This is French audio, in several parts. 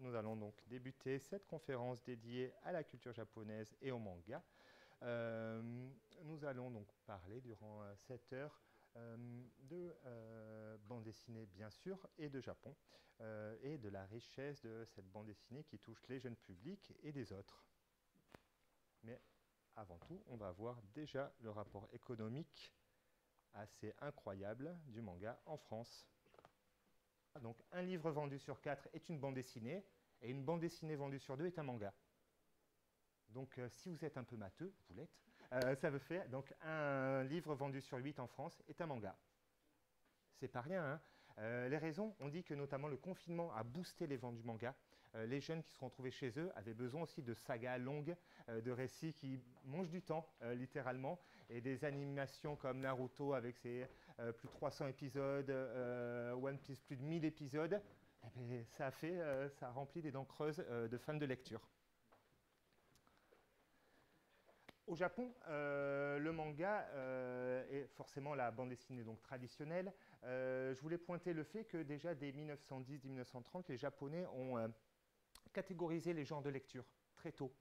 nous allons donc débuter cette conférence dédiée à la culture japonaise et au manga. Nous allons donc parler durant 7 heures de bande dessinée bien sûr et de Japon et de la richesse de cette bande dessinée qui touche les jeunes publics et des autres. Mais avant tout, on va voir déjà le rapport économique assez incroyable du manga en France. Donc un livre vendu sur 4 est une bande dessinée et une bande dessinée vendue sur 2 est un manga. Donc si vous êtes un peu matheux, vous l'êtes, ça veut faire donc un livre vendu sur 8 en France est un manga. C'est pas rien, hein. Les raisons, on dit que notamment le confinement a boosté les ventes du manga. Les jeunes qui se sont retrouvés chez eux avaient besoin aussi de sagas longues, de récits qui mangent du temps, littéralement, et des animations comme Naruto avec ses plus de 300 épisodes, One Piece plus de 1000 épisodes, eh bien, ça a rempli des dents creuses de fans de lecture. Au Japon, le manga est forcément la bande dessinée donc traditionnelle. Je voulais pointer le fait que déjà dès 1910-1930, les Japonais ont catégorisé les genres de lecture très tôt.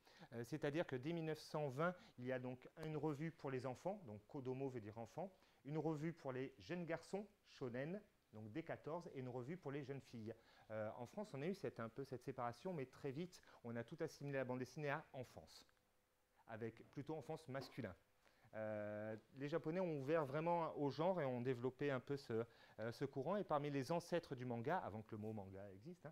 C'est-à-dire que dès 1920, il y a donc une revue pour les enfants, donc Kodomo veut dire enfant, une revue pour les jeunes garçons, Shonen, donc dès 14, et une revue pour les jeunes filles. En France, on a eu un peu cette séparation, mais très vite, on a tout assimilé la bande dessinée à enfance, avec plutôt enfance masculin. Les Japonais ont ouvert vraiment au genre et ont développé un peu ce courant. Et parmi les ancêtres du manga, avant que le mot manga existe,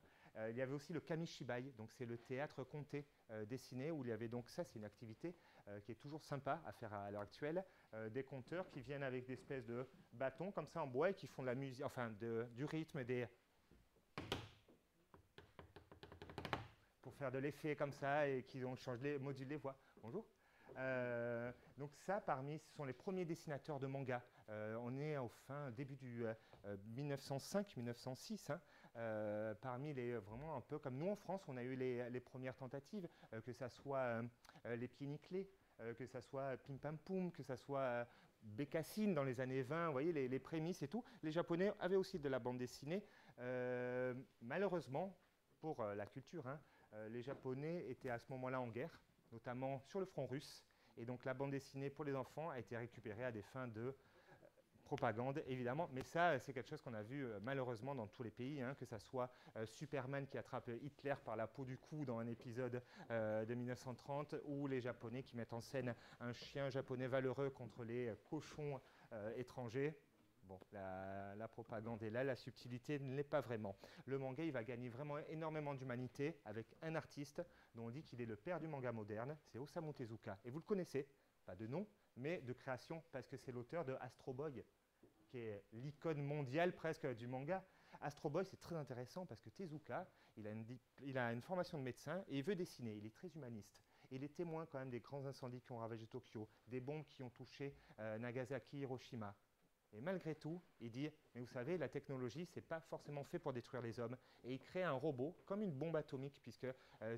il y avait aussi le kamishibai, donc c'est le théâtre conté dessiné, où il y avait donc ça, c'est une activité qui est toujours sympa à faire à l'heure actuelle, des conteurs qui viennent avec des espèces de bâtons comme ça en bois et qui font de la musique, enfin du rythme, pour faire de l'effet comme ça et qui modulent les voix. Bonjour. Donc ça, ce sont les premiers dessinateurs de manga. On est au début du 1905-1906. Parmi vraiment un peu comme nous en France, on a eu les premières tentatives, que ça soit les Pieds Nickelés, que ça soit Pim Pam Poum, que ça soit Bécassine dans les années 20, vous voyez, les prémices et tout. Les Japonais avaient aussi de la bande dessinée. Malheureusement, pour la culture, les Japonais étaient à ce moment-là en guerre, notamment sur le front russe. Et donc la bande dessinée pour les enfants a été récupérée à des fins de propagande, évidemment. Mais ça, c'est quelque chose qu'on a vu malheureusement dans tous les pays, que ça soit Superman qui attrape Hitler par la peau du cou dans un épisode de 1930, ou les Japonais qui mettent en scène un chien japonais valeureux contre les cochons étrangers. Bon, la propagande est là, la subtilité ne l'est pas vraiment. Le manga, il va gagner vraiment énormément d'humanité avec un artiste dont on dit qu'il est le père du manga moderne, c'est Osamu Tezuka. Et vous le connaissez, pas de nom, mais de création, parce que c'est l'auteur de Astro Boy, qui est l'icône mondiale presque du manga. Astro Boy, c'est très intéressant parce que Tezuka, il a une formation de médecin et il veut dessiner, il est très humaniste. Il est témoin quand même des grands incendies qui ont ravagé Tokyo, des bombes qui ont touché Nagasaki, Hiroshima. Et malgré tout, il dit, mais vous savez, la technologie, ce n'est pas forcément fait pour détruire les hommes. Et il crée un robot, comme une bombe atomique, puisque,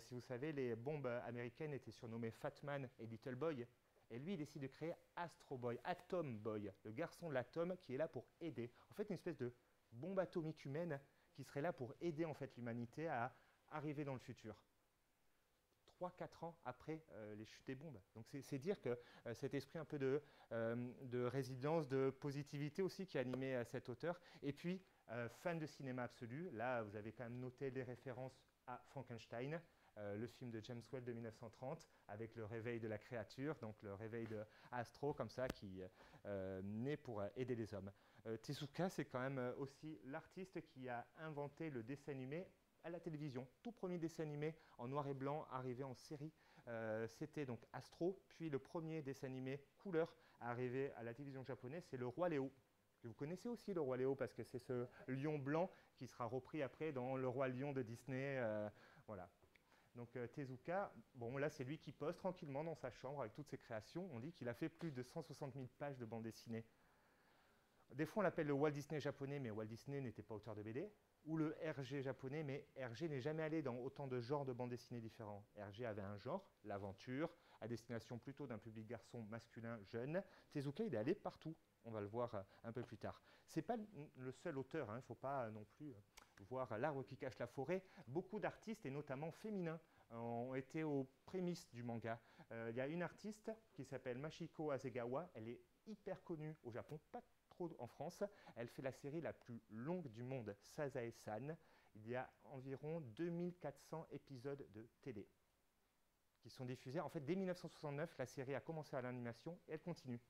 si vous savez, les bombes américaines étaient surnommées Fat Man et Little Boy. Et lui, il décide de créer Astro Boy, Atom Boy, le garçon de l'atome qui est là pour aider. En fait, une espèce de bombe atomique humaine qui serait là pour aider en fait, l'humanité à arriver dans le futur. 3-4 ans après les chutes des bombes. Donc c'est dire que cet esprit un peu de résilience, de positivité aussi qui animait cet auteur. Et puis, fan de cinéma absolu, là vous avez quand même noté les références à Frankenstein, le film de James Whale de 1930, avec le réveil de la créature, donc le réveil de Astro, comme ça, qui naît pour aider les hommes. Tezuka, c'est quand même aussi l'artiste qui a inventé le dessin animé à la télévision. Tout premier dessin animé en noir et blanc arrivé en série, c'était donc Astro, puis le premier dessin animé couleur arrivé à la télévision japonaise, c'est Le Roi Léo. Vous connaissez aussi Le Roi Léo parce que c'est ce lion blanc qui sera repris après dans Le Roi Lion de Disney. Voilà. Donc Tezuka, bon là c'est lui qui pose tranquillement dans sa chambre avec toutes ses créations. On dit qu'il a fait plus de 160 000 pages de bande dessinée. Des fois on l'appelle le Walt Disney japonais, mais Walt Disney n'était pas auteur de BD. Ou le RG japonais, mais RG n'est jamais allé dans autant de genres de bandes dessinées différents. RG avait un genre, l'aventure, à destination plutôt d'un public garçon masculin jeune. Tezuka, il est allé partout. On va le voir un peu plus tard. Ce n'est pas le seul auteur, il ne faut pas non plus voir l'arbre qui cache la forêt, beaucoup d'artistes, et notamment féminins, ont été aux prémices du manga. Il y a une artiste qui s'appelle Machiko Hasegawa, elle est hyper connue au Japon, pas trop en France. Elle fait la série la plus longue du monde, Sazae-san. Il y a environ 2400 épisodes de télé qui sont diffusés. En fait, dès 1969, la série a commencé à l'animation et elle continue.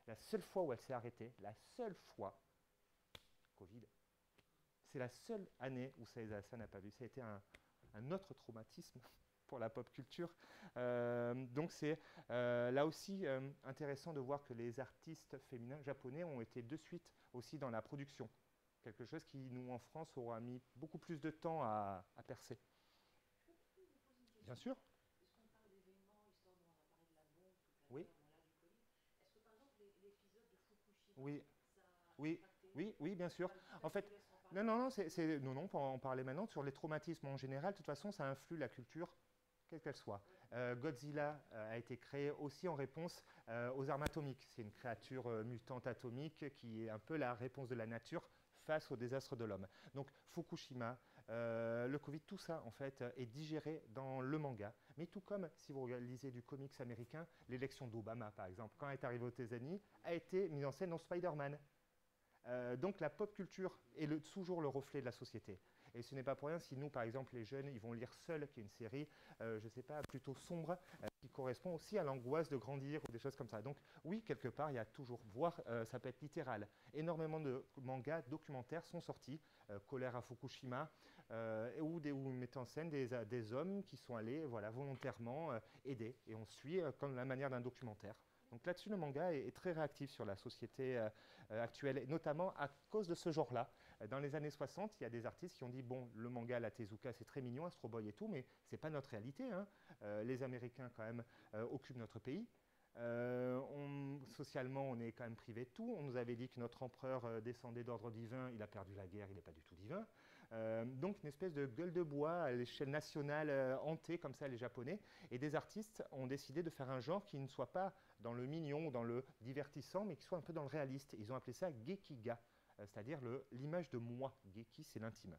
La seule fois où elle s'est arrêtée, la seule fois, Covid, c'est la seule année où Sazae-san n'a pas vu. Ça a été un autre traumatisme pour la pop culture. Donc c'est là aussi intéressant de voir que les artistes féminins japonais ont été de suite aussi dans la production. Quelque chose qui, nous, en France, aura mis beaucoup plus de temps à percer. Bien sûr. Oui. Oui. Oui. Oui, oui, bien sûr. En fait, non, non, non, non, pour en parler maintenant, sur les traumatismes en général, de toute façon, ça influe la culture, quelle qu'elle soit. Godzilla a été créé aussi en réponse aux armes atomiques. C'est une créature mutante atomique qui est un peu la réponse de la nature face au désastre de l'homme. Donc Fukushima, le Covid, tout ça en fait est digéré dans le manga. Mais tout comme si vous lisez du comics américain, l'élection d'Obama par exemple, quand elle est arrivée aux États-Unis, a été mise en scène dans Spider-Man. Donc la pop culture est toujours le reflet de la société. Et ce n'est pas pour rien si nous, par exemple, les jeunes, ils vont lire Seul, qui est une série, je ne sais pas, plutôt sombre, qui correspond aussi à l'angoisse de grandir ou des choses comme ça. Donc oui, quelque part, il y a toujours, voire ça peut être littéral. Énormément de mangas documentaires sont sortis, Colère à Fukushima, où ils mettent en scène des hommes qui sont allés voilà, volontairement aider. Et on suit comme la manière d'un documentaire. Donc là-dessus, le manga est très réactif sur la société actuelle, notamment à cause de ce genre-là. Dans les années 60, il y a des artistes qui ont dit, bon, le manga, la Tezuka, c'est très mignon, Astro Boy et tout, mais ce n'est pas notre réalité. Hein. Les Américains, quand même, occupent notre pays. Socialement, on est quand même privé de tout. On nous avait dit que notre empereur descendait d'ordre divin, il a perdu la guerre, il n'est pas du tout divin. Donc une espèce de gueule de bois à l'échelle nationale hantée comme ça les Japonais. Et des artistes ont décidé de faire un genre qui ne soit pas dans le mignon ou dans le divertissant, mais qui soit un peu dans le réaliste. Ils ont appelé ça Gekiga, c'est-à-dire l'image de moi. Geki, c'est l'intime.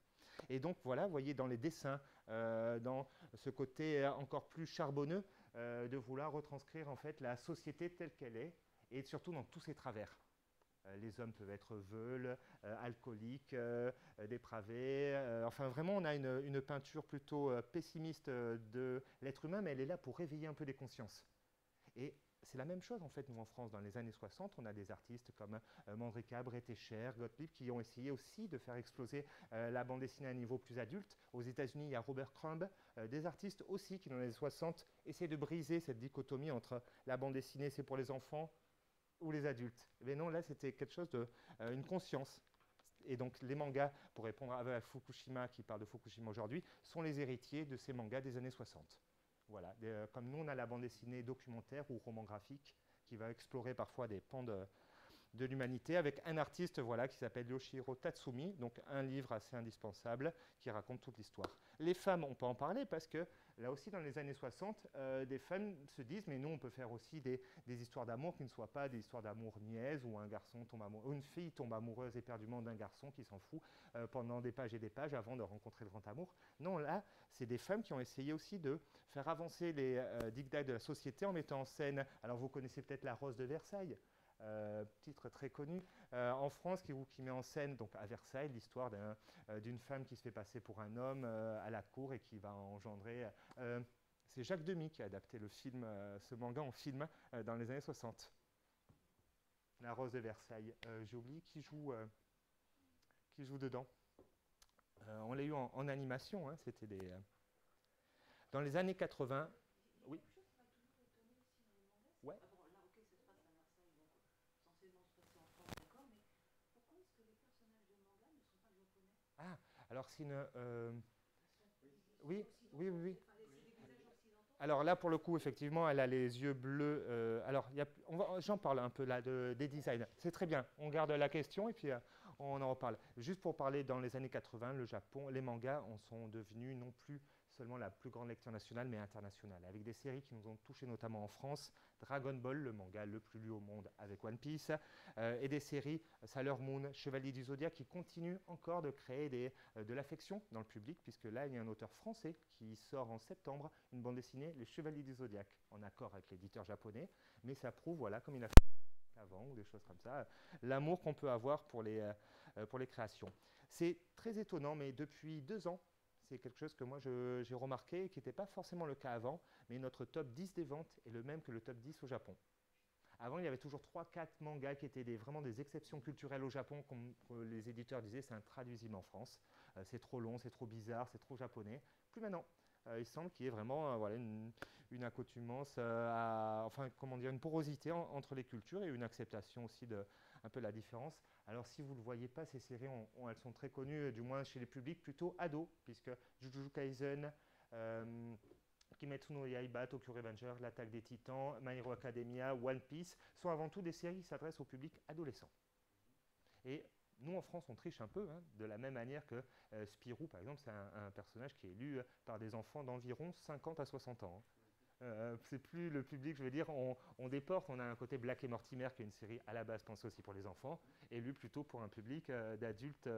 Et donc voilà, vous voyez dans les dessins, dans ce côté encore plus charbonneux, de vouloir retranscrire en fait la société telle qu'elle est, et surtout dans tous ses travers. Les hommes peuvent être veules, alcooliques, dépravés. Enfin, vraiment, on a une peinture plutôt pessimiste de l'être humain, mais elle est là pour réveiller un peu les consciences. Et c'est la même chose, en fait, nous, en France, dans les années 60, on a des artistes comme Mandrika, Bretécher, Gottlieb, qui ont essayé aussi de faire exploser la bande dessinée à un niveau plus adulte. Aux États-Unis, il y a Robert Crumb, des artistes aussi qui, dans les années 60, essaient de briser cette dichotomie entre la bande dessinée, c'est pour les enfants, ou les adultes. Mais non, là, c'était quelque chose une conscience. Et donc, les mangas, pour répondre à Fukushima, qui parle de Fukushima aujourd'hui, sont les héritiers de ces mangas des années 60. Voilà. Comme nous, on a la bande dessinée documentaire ou roman graphique qui va explorer parfois des pans de l'humanité avec un artiste voilà, qui s'appelle Yoshihiro Tatsumi, donc un livre assez indispensable qui raconte toute l'histoire. Les femmes, on peut en parler parce que là aussi dans les années 60, des femmes se disent mais nous on peut faire aussi des histoires d'amour qui ne soient pas des histoires d'amour niaises où un garçon tombe amoureux, ou une fille tombe amoureuse éperdument d'un garçon qui s'en fout pendant des pages et des pages avant de rencontrer le grand amour. Non, là, c'est des femmes qui ont essayé aussi de faire avancer les dictats de la société en mettant en scène, alors vous connaissez peut-être La Rose de Versailles, titre très connu, en France qui met en scène donc à Versailles l'histoire d'une femme qui se fait passer pour un homme à la cour et qui va engendrer... c'est Jacques Demy qui a adapté le film, ce manga en film dans les années 60. La Rose de Versailles. J'ai oublié qui joue dedans. On l'a eu en animation, hein, c'était des... dans les années 80... Oui. Ouais. Ah, alors c'est une... Oui, oui, oui, oui. Alors là, pour le coup, effectivement, elle a les yeux bleus. Alors, j'en parle un peu là des designs. C'est très bien. On garde la question et puis on en reparle. Juste pour parler, dans les années 80, le Japon, les mangas en sont devenus non plus seulement la plus grande lecture nationale, mais internationale, avec des séries qui nous ont touchés notamment en France, Dragon Ball, le manga le plus lu au monde avec One Piece, et des séries Sailor Moon, Chevalier du Zodiaque, qui continuent encore de créer de l'affection dans le public, puisque là, il y a un auteur français qui sort en septembre une bande dessinée, Les Chevaliers du Zodiaque, en accord avec l'éditeur japonais, mais ça prouve, voilà, comme il a fait avant, ou des choses comme ça, l'amour qu'on peut avoir pour les créations. C'est très étonnant, mais depuis 2 ans, c'est quelque chose que moi j'ai remarqué, qui n'était pas forcément le cas avant, mais notre top 10 des ventes est le même que le top 10 au Japon. Avant, il y avait toujours 3-4 mangas qui étaient vraiment des exceptions culturelles au Japon, comme les éditeurs disaient, c'est intraduisible en France. C'est trop long, c'est trop bizarre, c'est trop japonais. Plus maintenant. Il semble qu'il y ait vraiment voilà, une accoutumance, enfin, comment dire, une porosité entre les cultures et une acceptation aussi de un peu la différence. Alors, si vous ne le voyez pas, ces séries, elles sont très connues, du moins chez les publics plutôt ados, puisque Jujutsu Kaisen, Kimetsu no Yaiba, Tokyo Revenger, L'Attaque des Titans, My Hero Academia, One Piece sont avant tout des séries qui s'adressent au public adolescent. Et nous, en France, on triche un peu, hein, de la même manière que Spirou, par exemple, c'est un personnage qui est lu par des enfants d'environ 50 à 60 ans. C'est plus le public, je veux dire, on déporte, on a un côté Black et Mortimer, qui est une série à la base pensée aussi pour les enfants, et lu plutôt pour un public d'adultes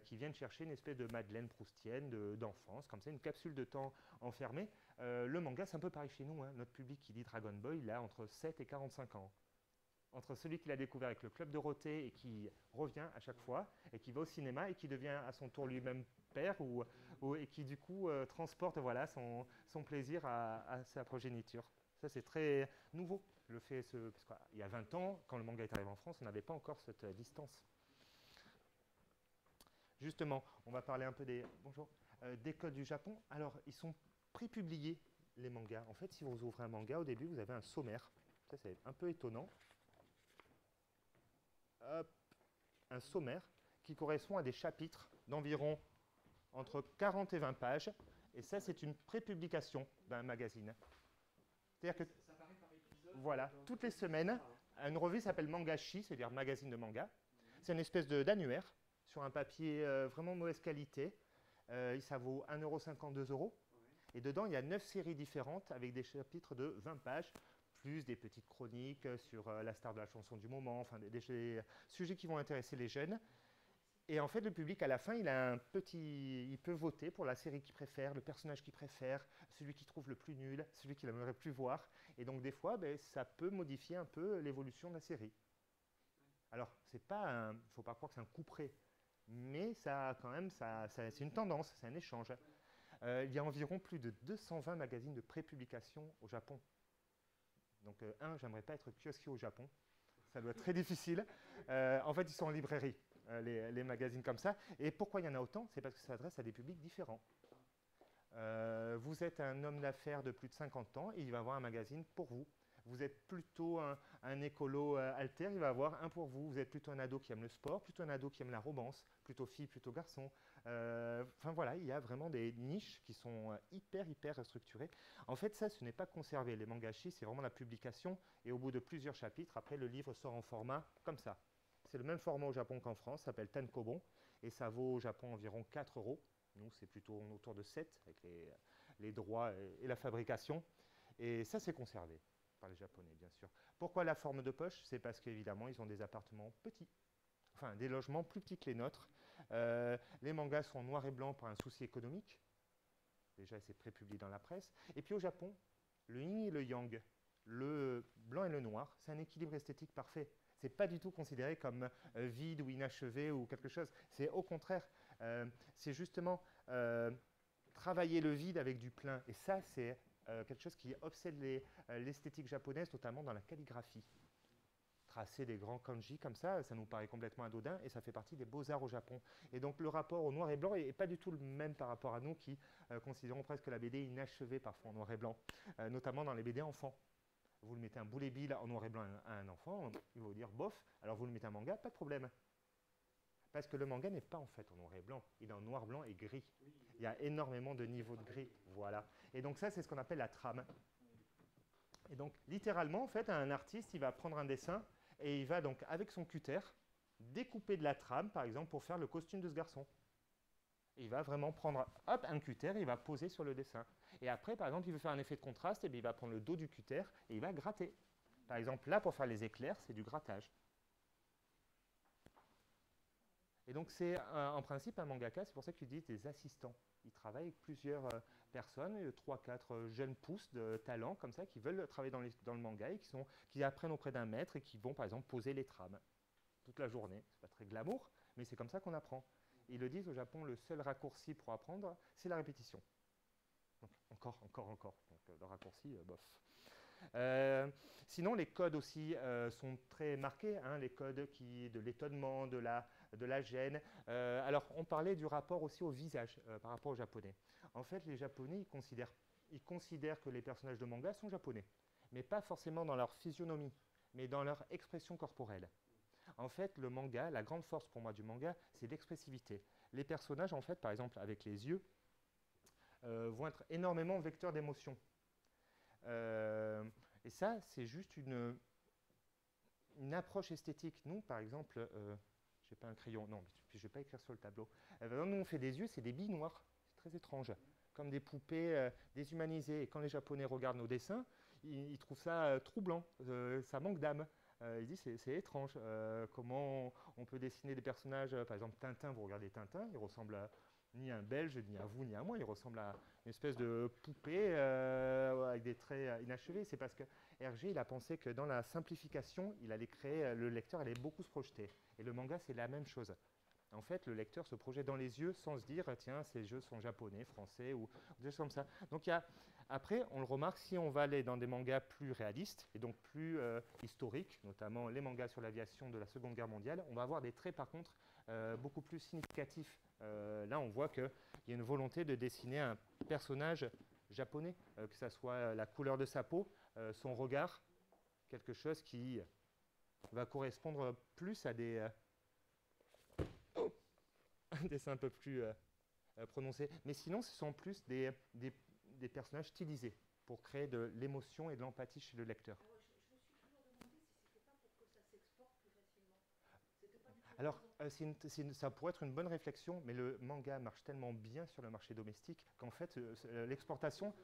qui viennent chercher une espèce de Madeleine proustienne d'enfance, comme ça, une capsule de temps enfermée. Le manga, c'est un peu pareil chez nous, hein. Notre public qui lit Dragon Ball, il a entre 7 et 45 ans. Entre celui qui l'a découvert avec le Club Dorothée et qui revient à chaque fois, et qui va au cinéma et qui devient à son tour lui-même père, et qui du coup transporte voilà, son plaisir à sa progéniture. Ça, c'est très nouveau. Parce qu'il y a 20 ans, quand le manga est arrivé en France, on n'avait pas encore cette distance. Justement, on va parler un peu des codes du Japon. Alors, ils sont prépubliés, les mangas. En fait, si vous ouvrez un manga, au début, vous avez un sommaire. Ça, c'est un peu étonnant. Hop, un sommaire qui correspond à des chapitres d'environ entre 40 et 20 pages. Et ça, c'est une prépublication d'un magazine. C'est-à-dire que, ça paraît par épisode. voilà, toutes les semaines, une revue s'appelle Mangashi, c'est-à-dire magazine de manga. C'est une espèce d'annuaire sur un papier vraiment mauvaise qualité. Ça vaut 1,50 €, 2 €. Et dedans, il y a 9 séries différentes avec des chapitres de 20 pages, plus des petites chroniques sur la star de la chanson du moment, enfin des sujets qui vont intéresser les jeunes. Et en fait, le public, à la fin, il peut voter pour la série qu'il préfère, le personnage qu'il préfère, celui qu'il trouve le plus nul, celui qu'il n'aimerait plus voir. Et donc, des fois, ça peut modifier un peu l'évolution de la série. Alors, il ne faut pas croire que c'est un coup près, mais ça, quand même, c'est une tendance, c'est un échange. Il y a environ plus de 220 magazines de prépublication au Japon. Donc, j'aimerais pas être kiosquier au Japon. Ça doit être très difficile. En fait, ils sont en librairie, les magazines comme ça. Et pourquoi il y en a autant? C'est parce que ça s'adresse à des publics différents. Vous êtes un homme d'affaires de plus de 50 ans et il va avoir un magazine pour vous. Vous êtes plutôt un écolo alter, il va avoir un pour vous. Vous êtes plutôt un ado qui aime le sport, plutôt un ado qui aime la romance, plutôt fille, plutôt garçon. Enfin voilà, il y a vraiment des niches qui sont hyper structurées. En fait, ça, ce n'est pas conservé. Les mangashi, c'est vraiment la publication. Et au bout de plusieurs chapitres, après, le livre sort en format comme ça. C'est le même format au Japon qu'en France, ça s'appelle Tankobon. Et ça vaut au Japon environ 4 €. Nous, c'est plutôt autour de 7 avec les droits et la fabrication. Et ça, c'est conservé par les Japonais, bien sûr. Pourquoi la forme de poche? C'est parce qu'évidemment, ils ont des appartements petits. Enfin, des logements plus petits que les nôtres. Les mangas sont en noir et blanc par un souci économique. Déjà, c'est prépublié dans la presse. Et puis au Japon, le yin et le yang, le blanc et le noir, c'est un équilibre esthétique parfait. C'est pas du tout considéré comme vide ou inachevé ou quelque chose. C'est au contraire. C'est justement travailler le vide avec du plein. Et ça, c'est quelque chose qui obsède l'esthétique japonaise, notamment dans la calligraphie. Tracer des grands kanji comme ça nous paraît complètement anodin et ça fait partie des beaux-arts au Japon. Et donc le rapport au noir et blanc n'est pas du tout le même par rapport à nous qui considérons presque la BD inachevée parfois en noir et blanc, notamment dans les BD enfants. Vous le mettez un boulet bill en noir et blanc à un enfant, il va vous dire bof, alors vous le mettez un manga, pas de problème. Parce que le manga n'est pas en fait en noir et blanc, il est en noir, blanc et gris. Il y a énormément de niveaux de gris, voilà. Et donc ça, c'est ce qu'on appelle la trame. Et donc littéralement, en fait, un artiste, il va prendre un dessin et il va donc, avec son cutter, découper de la trame, par exemple, pour faire le costume de ce garçon. Et il va vraiment prendre hop, un cutter, il va poser sur le dessin. Et après, par exemple, il veut faire un effet de contraste, et bien il va prendre le dos du cutter et il va gratter. Par exemple, là, pour faire les éclairs, c'est du grattage. Et donc, c'est en principe un mangaka, c'est pour ça qu'ils disent des assistants. Ils travaillent avec plusieurs personnes, 3-4 jeunes pousses de talent, comme ça, qui veulent travailler dans le manga et qui apprennent auprès d'un maître et qui vont, par exemple, poser les trames toute la journée. C'est pas très glamour, mais c'est comme ça qu'on apprend. Ils le disent au Japon, le seul raccourci pour apprendre, c'est la répétition. Donc, encore. Donc, le raccourci, bof. Euh, Sinon, les codes aussi sont très marqués, hein, les codes de l'étonnement, de la gêne. Alors, on parlait du rapport aussi au visage par rapport aux Japonais. En fait, les Japonais, ils considèrent que les personnages de manga sont japonais, mais pas forcément dans leur physionomie, mais dans leur expression corporelle. En fait, le manga, la grande force pour moi du manga, c'est l'expressivité. Les personnages, en fait, par exemple, avec les yeux, vont être énormément vecteurs d'émotions. Euh, et ça, c'est juste une approche esthétique. Nous, par exemple, j'ai pas un crayon, non, puis je vais pas écrire sur le tableau. Nous, on fait des yeux, c'est des billes noires. C'est très étrange. Comme des poupées déshumanisées. Et quand les Japonais regardent nos dessins, ils trouvent ça troublant. Ça manque d'âme. Ils disent c'est étrange. Comment on peut dessiner des personnages, par exemple Tintin, vous regardez Tintin, il ressemble à ni à un Belge, ni à vous, ni à moi, il ressemble à une espèce de poupée avec des traits inachevés. C'est parce que Hergé, il a pensé que dans la simplification, il allait créer, le lecteur allait beaucoup se projeter. Et le manga, c'est la même chose. En fait, le lecteur se projette dans les yeux sans se dire, tiens, ces jeux sont japonais, français ou des choses comme ça. Donc, après, on le remarque, si on va aller dans des mangas plus réalistes et donc plus historiques, notamment les mangas sur l'aviation de la Seconde Guerre mondiale, on va avoir des traits, par contre, beaucoup plus significatifs. Là, on voit qu'il y a une volonté de dessiner un personnage japonais, que ce soit la couleur de sa peau, son regard, quelque chose qui va correspondre plus à des dessins un peu plus prononcés. Mais sinon, ce sont plus des personnages stylisés pour créer de l'émotion et de l'empathie chez le lecteur. Alors, ça pourrait être une bonne réflexion, mais le manga marche tellement bien sur le marché domestique qu'en fait, l'exportation,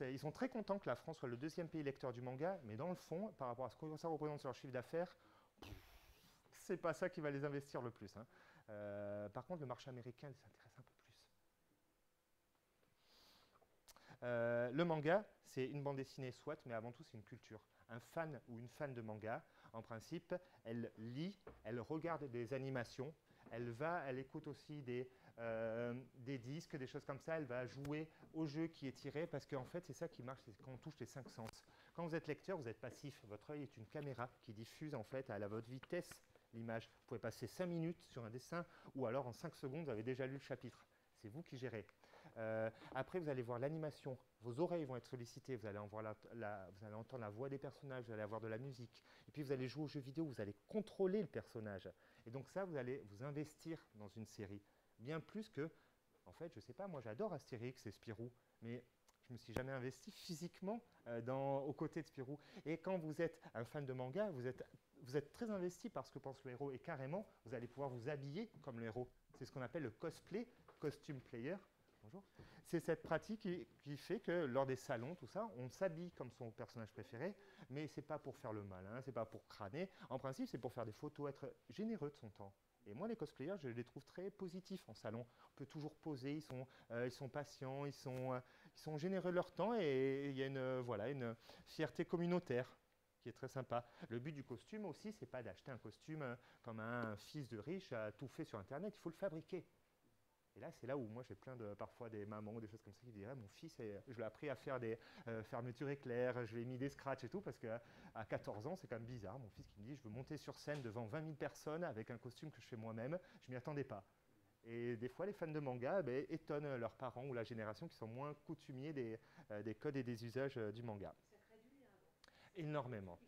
ils sont très contents que la France soit le deuxième pays lecteur du manga, mais dans le fond, par rapport à ce que ça représente sur leur chiffre d'affaires, c'est pas ça qui va les investir le plus, hein. Par contre, le marché américain les intéresse un peu plus. Le manga, c'est une bande dessinée, soit, mais avant tout, c'est une culture. Un fan ou une fan de manga, en principe, elle lit, elle regarde des animations, elle écoute aussi des disques, des choses comme ça, elle va jouer au jeu qui est tiré, parce qu'en fait, c'est ça qui marche, c'est quand on touche les cinq sens. Quand vous êtes lecteur, vous êtes passif. Votre œil est une caméra qui diffuse en fait à votre vitesse l'image. Vous pouvez passer 5 minutes sur un dessin, ou alors en 5 secondes, vous avez déjà lu le chapitre. C'est vous qui gérez. Après, vous allez voir l'animation, vos oreilles vont être sollicitées, vous allez entendre la voix des personnages, vous allez avoir de la musique. Et puis, vous allez jouer aux jeux vidéo, vous allez contrôler le personnage. Et donc ça, vous allez vous investir dans une série. Bien plus que, en fait, je ne sais pas, moi j'adore Astérix et Spirou, mais je ne me suis jamais investi physiquement aux côtés de Spirou. Et quand vous êtes un fan de manga, vous êtes très investi par ce que pense le héros. Et carrément, vous allez pouvoir vous habiller comme le héros. C'est ce qu'on appelle le cosplay, costume player. Bonjour. C'est cette pratique qui fait que lors des salons, tout ça, on s'habille comme son personnage préféré, mais c'est pas pour faire le malin, c'est pas pour crâner. En principe, c'est pour faire des photos, être généreux de son temps. Et moi, les cosplayers, je les trouve très positifs en salon. On peut toujours poser, ils sont patients, ils sont généreux de leur temps et il y a une fierté communautaire qui est très sympa. Le but du costume aussi, c'est pas d'acheter un costume comme un fils de riche tout fait sur Internet, il faut le fabriquer. Et là, c'est là où moi j'ai parfois des mamans ou des choses comme ça qui diraient mon fils, je l'ai appris à faire des fermetures éclairs, je lui ai mis des scratchs et tout, parce qu'à 14 ans, c'est quand même bizarre. Mon fils qui me dit je veux monter sur scène devant 20 000 personnes avec un costume que je fais moi-même, je m'y attendais pas. Et des fois, les fans de manga étonnent leurs parents ou la génération qui sont moins coutumiers des codes et des usages du manga. Énormément.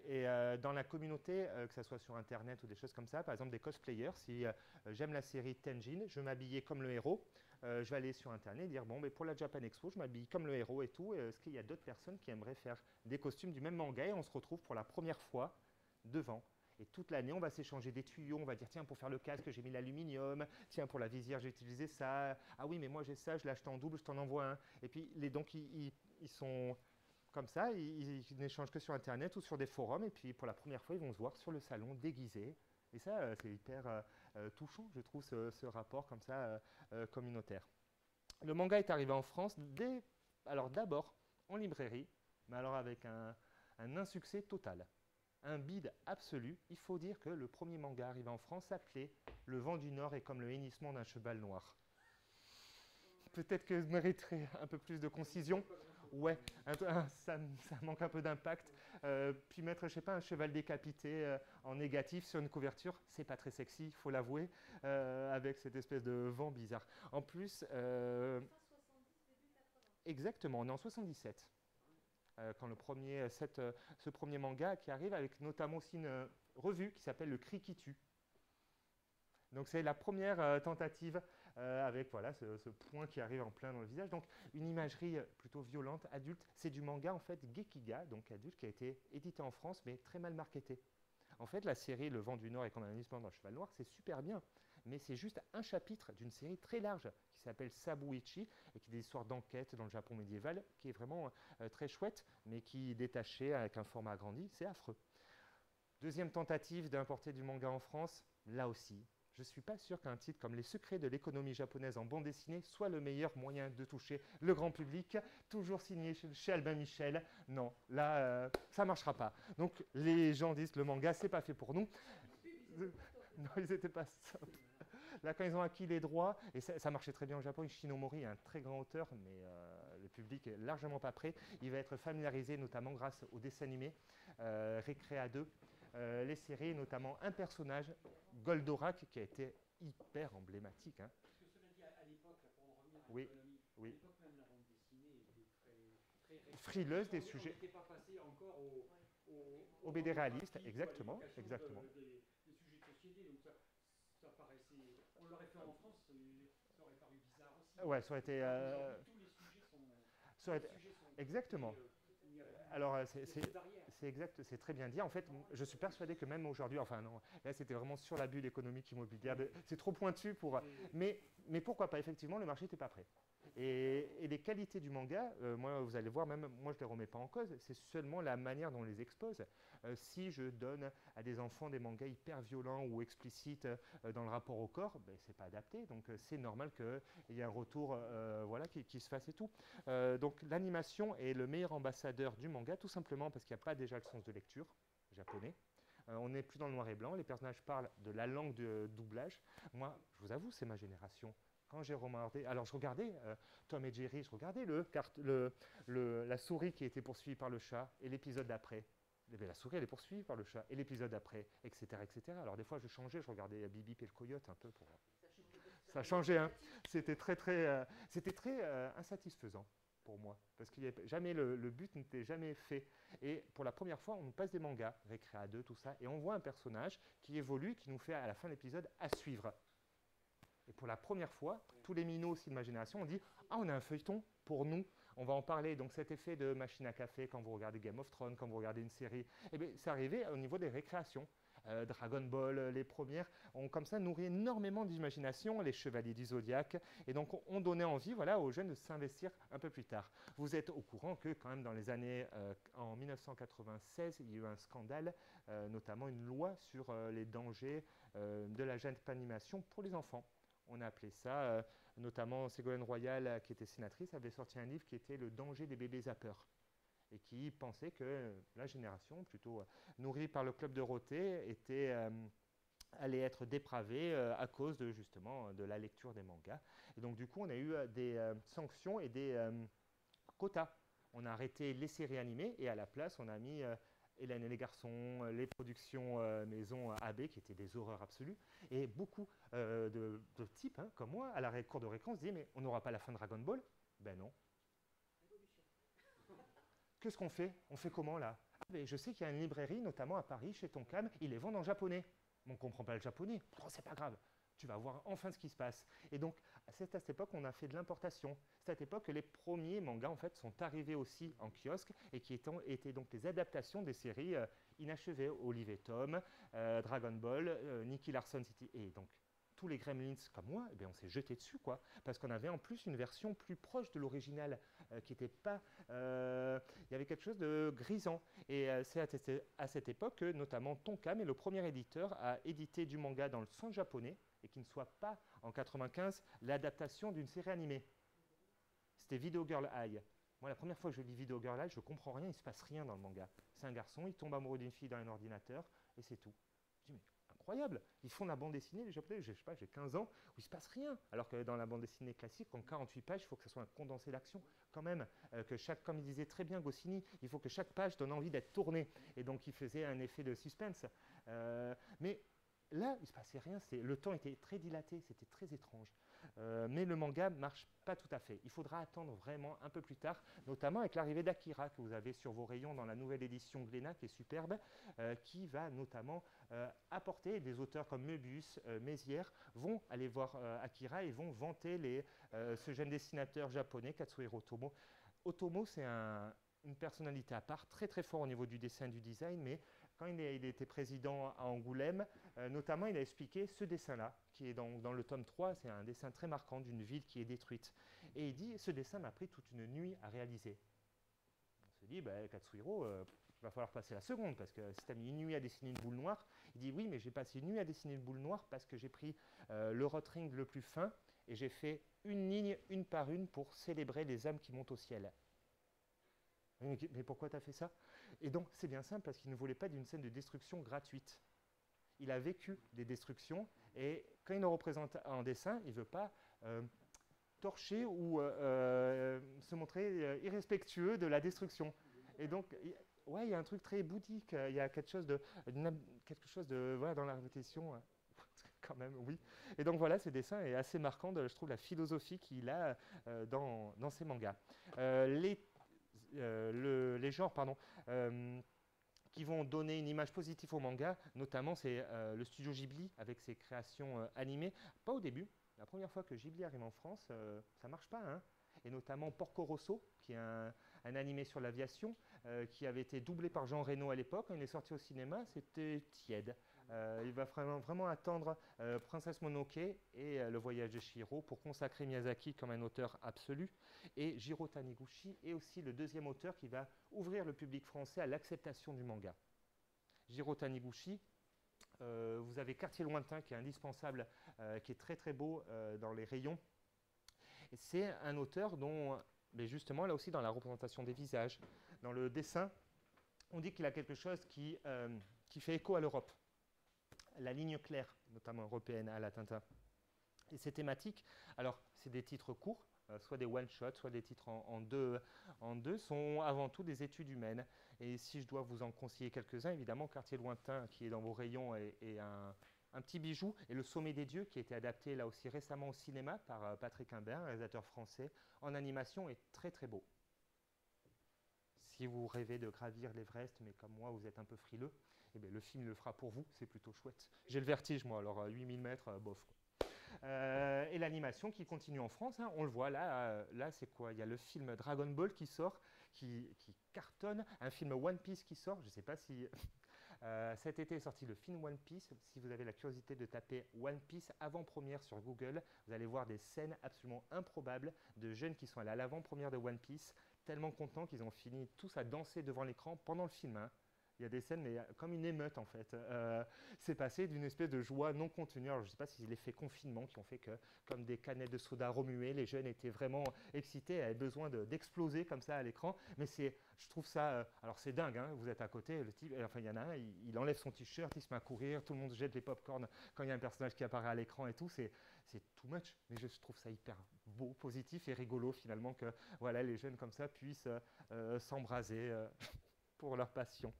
Et dans la communauté, que ce soit sur Internet ou des choses comme ça, par exemple des cosplayers, si j'aime la série Tenjin, je m'habillais comme le héros, je vais aller sur Internet et dire, bon, mais pour la Japan Expo, je m'habille comme le héros et tout, est-ce qu'il y a d'autres personnes qui aimeraient faire des costumes du même manga et on se retrouve pour la première fois devant. Et toute l'année, on va s'échanger des tuyaux, on va dire, tiens, pour faire le casque, j'ai mis l'aluminium, tiens, pour la visière, j'ai utilisé ça, ah oui, mais moi j'ai ça, je l'ai acheté en double, je t'en envoie un. Et puis, donc, ils sont comme ça, ils n'échangent que sur Internet ou sur des forums, et puis pour la première fois, ils vont se voir sur le salon déguisés. Et ça, c'est hyper touchant, je trouve, ce rapport comme ça communautaire. Le manga est arrivé en France alors d'abord en librairie, mais alors avec un insuccès total, un bide absolu. Il faut dire que le premier manga arrivé en France s'appelait Le vent du Nord est comme le hennissement d'un cheval noir. Peut-être que je mériterais un peu plus de concision. Ouais, ça manque un peu d'impact. Puis mettre, je sais pas, un cheval décapité en négatif sur une couverture, c'est pas très sexy, il faut l'avouer, avec cette espèce de vent bizarre. En plus, exactement, on est en 77. Quand ce premier manga qui arrive, avec notamment aussi une revue qui s'appelle Le Cri qui tue. Donc c'est la première tentative avec voilà, ce point qui arrive en plein dans le visage. Donc une imagerie plutôt violente, adulte. C'est du manga en fait Gekiga, donc adulte, qui a été édité en France mais très mal marketé. En fait, la série Le Vent du Nord est comme un hennissement d'un cheval noir, c'est super bien. Mais c'est juste un chapitre d'une série très large qui s'appelle Sabuichi et qui est des histoires d'enquête dans le Japon médiéval, qui est vraiment très chouette, mais qui est détaché avec un format agrandi, c'est affreux. Deuxième tentative d'importer du manga en France, là aussi, je ne suis pas sûr qu'un titre comme Les secrets de l'économie japonaise en bande dessinée soit le meilleur moyen de toucher le grand public, toujours signé chez Albin Michel. Non, là, ça ne marchera pas. Donc les gens disent le manga, c'est pas fait pour nous. Non, ils n'étaient pas simples. Là, quand ils ont acquis les droits, et ça marchait très bien au Japon, Ishinomori est un très grand auteur, mais le public est largement pas prêt. Il va être familiarisé notamment grâce aux dessins animés, Recrea 2, les séries, notamment un personnage, Goldorak, qui a été hyper emblématique. Hein. Parce que cela dit, à l'époque, pour en revenir à Oui, l'économie, oui. à l'époque même la bande dessinée était très Frileuse des sujets. On n'était pas passé encore au BD réaliste, exactement, exactement. Des sujets de société, donc ça paraissait. On l'aurait fait en France, ça aurait paru bizarre aussi. Ouais, ça aurait été. Tous les sujets sont. Ça aurait été exactement. Alors, c'est exact, c'est très bien dit. En fait, je suis persuadé que même aujourd'hui, enfin non, là c'était vraiment sur la bulle économique immobilière, c'est trop pointu pour... Mais pourquoi pas, effectivement, le marché n'était pas prêt. Et les qualités du manga, moi, vous allez voir, même moi je ne les remets pas en cause, c'est seulement la manière dont on les expose. Si je donne à des enfants des mangas hyper violents ou explicites dans le rapport au corps, ben, ce n'est pas adapté. Donc c'est normal qu'il y ait un retour voilà, qui se fasse et tout. Donc l'animation est le meilleur ambassadeur du manga, tout simplement parce qu'il n'y a pas déjà le sens de lecture japonais. On n'est plus dans le noir et blanc, les personnages parlent de la langue de doublage. Moi, je vous avoue, c'est ma génération. Quand j'ai regardé, alors je regardais Tom et Jerry, je regardais la souris qui était poursuivie par le chat, et l'épisode d'après, la souris elle est poursuivie par le chat, et l'épisode d'après, etc., etc. Alors des fois je changeais, je regardais Bibi et le coyote un peu pour... Ça changeait, hein. C'était très insatisfaisant pour moi, parce que jamais le but n'était jamais fait. Et pour la première fois, on nous passe des mangas, Recrea 2, tout ça, et on voit un personnage qui évolue, qui nous fait à la fin de l'épisode à suivre. Et pour la première fois, tous les minots aussi de ma génération ont dit « Ah, on a un feuilleton pour nous, on va en parler. » Donc cet effet de machine à café, quand vous regardez Game of Thrones, quand vous regardez une série, eh bien, c'est arrivé au niveau des récréations. Dragon Ball, les premières, ont comme ça nourri énormément d'imagination, les Chevaliers du Zodiaque, et donc on donnait envie voilà, aux jeunes de s'investir un peu plus tard. Vous êtes au courant que quand même dans les années, en 1996, il y a eu un scandale, notamment une loi sur les dangers de la japanimation pour les enfants. On a appelé ça, notamment Ségolène Royal, qui était sénatrice, avait sorti un livre qui était Le danger des bébés zappeurs, et qui pensait que la génération, plutôt nourrie par le Club Dorothée, allait être dépravée à cause de, justement de la lecture des mangas. Et donc du coup, on a eu des sanctions et des quotas. On a arrêté les séries animées et à la place, on a mis Hélène et les garçons, les productions maison AB, qui étaient des horreurs absolues. Et beaucoup de types, hein, comme moi, à la cour de récré, on se disait, mais on n'aura pas la fin de Dragon Ball? Ben non. Qu'est-ce qu'on fait? On fait comment là? Ah, ben, je sais qu'il y a une librairie, notamment à Paris, chez Tonkam, ils les vendent en japonais. Mais on ne comprend pas le japonais. Oh, c'est pas grave. Tu vas voir enfin ce qui se passe. Et donc, c'est à cette époque qu'on a fait de l'importation. C'est à cette époque que les premiers mangas en fait, sont arrivés aussi en kiosque et qui étaient donc les adaptations des séries inachevé. Olive et Tom, Dragon Ball, Nicky Larson City. Et donc, tous les Gremlins comme moi, eh bien, on s'est jeté dessus, quoi. Parce qu'on avait en plus une version plus proche de l'original, qui n'était pas... il y avait quelque chose de grisant. Et c'est à cette époque que, notamment, Tonkam est le premier éditeur à éditer du manga dans le son japonais, et qui ne soit pas, en 95, l'adaptation d'une série animée. C'était Video Girl Eye. Moi, la première fois que je lis Video Girl Eye, je ne comprends rien, il ne se passe rien dans le manga. C'est un garçon, il tombe amoureux d'une fille dans un ordinateur, et c'est tout. Je dis, mais incroyable, ils font la bande dessinée, les Japonais, je sais pas, j'ai 15 ans, où il ne se passe rien. Alors que dans la bande dessinée classique, en 48 pages, il faut que ce soit un condensé d'action, quand même. Comme il disait très bien Goscinny, il faut que chaque page donne envie d'être tournée. Et donc, il faisait un effet de suspense. Mais là, il ne se passait rien, le temps était très dilaté, c'était très étrange. Mais le manga ne marche pas tout à fait. Il faudra attendre vraiment un peu plus tard, notamment avec l'arrivée d'Akira, que vous avez sur vos rayons dans la nouvelle édition Glénat, qui est superbe, qui va notamment apporter des auteurs comme Möbius, Mézières, vont aller voir Akira et vont vanter ce jeune dessinateur japonais, Katsuhiro Otomo. Otomo, c'est une personnalité à part, très très fort au niveau du dessin et du design, mais quand il était président à Angoulême, notamment, il a expliqué ce dessin-là, qui est dans le tome 3, c'est un dessin très marquant d'une ville qui est détruite. Et il dit, ce dessin m'a pris toute une nuit à réaliser. On se dit, bah, Katsuhiro, il va falloir passer la seconde, parce que si tu as mis une nuit à dessiner une boule noire, il dit, oui, mais j'ai passé une nuit à dessiner une boule noire parce que j'ai pris le rotring le plus fin et j'ai fait une ligne, une par une, pour célébrer les âmes qui montent au ciel. Mais pourquoi tu as fait ça? Et donc, c'est bien simple, parce qu'il ne voulait pas d'une scène de destruction gratuite. Il a vécu des destructions, et quand il nous représente en dessin, il ne veut pas torcher ou se montrer irrespectueux de la destruction. Et donc, ouais, il y a un truc très bouddhique, il y a quelque chose de voilà, dans la répétition, quand même, oui. Et donc voilà, ce dessin est assez marquant je trouve, la philosophie qu'il a dans ses mangas. Les genres, pardon, qui vont donner une image positive au manga, notamment c'est le studio Ghibli avec ses créations animées. Pas au début. La première fois que Ghibli arrive en France, ça ne marche pas, hein. Et notamment Porco Rosso, qui est un animé sur l'aviation, qui avait été doublé par Jean Reno à l'époque. Quand il est sorti au cinéma, c'était tiède. Il va vraiment attendre Princesse Mononoke et Le Voyage de Chihiro pour consacrer Miyazaki comme un auteur absolu. Et Jiro Taniguchi est aussi le deuxième auteur qui va ouvrir le public français à l'acceptation du manga. Jiro Taniguchi, vous avez Quartier lointain qui est indispensable, qui est très très beau dans les rayons. C'est un auteur dont, mais justement là aussi dans la représentation des visages, dans le dessin, on dit qu'il a quelque chose qui fait écho à l'Europe. La ligne claire, notamment européenne à la Tintin. Et ces thématiques, alors c'est des titres courts, soit des one-shots, soit des titres en deux, sont avant tout des études humaines. Et si je dois vous en conseiller quelques-uns, évidemment, Quartier lointain, qui est dans vos rayons, est un petit bijou, et Le Sommet des dieux, qui a été adapté là aussi récemment au cinéma par Patrick Imbert, réalisateur français, en animation, est très très beau. Si vous rêvez de gravir l'Everest, mais comme moi, vous êtes un peu frileux, eh bien, le film le fera pour vous, c'est plutôt chouette. J'ai le vertige, moi, alors 8000 mètres, bof. Et l'animation qui continue en France, hein, on le voit là, c'est quoi? Il y a le film Dragon Ball qui sort, qui cartonne, un film One Piece qui sort, je ne sais pas si... cet été est sorti le film One Piece. Si vous avez la curiosité de taper One Piece avant-première sur Google, vous allez voir des scènes absolument improbables de jeunes qui sont allés à l'avant-première de One Piece, tellement contents qu'ils ont fini tous à danser devant l'écran pendant le film, hein. Il y a des scènes, mais comme une émeute en fait. C'est passé d'une espèce de joie non contenue. Alors je ne sais pas si c'est l'effet confinement qui ont fait que, comme des canettes de soda remuées, les jeunes étaient vraiment excités, avaient besoin d'exploser comme ça à l'écran. Mais je trouve ça, alors c'est dingue, hein, vous êtes à côté, le type, enfin il y en a un, il enlève son t-shirt, il se met à courir, tout le monde jette les pop-corn quand il y a un personnage qui apparaît à l'écran et tout. C'est too much, mais je trouve ça hyper beau, positif et rigolo finalement que voilà, les jeunes comme ça puissent s'embraser pour leur passion.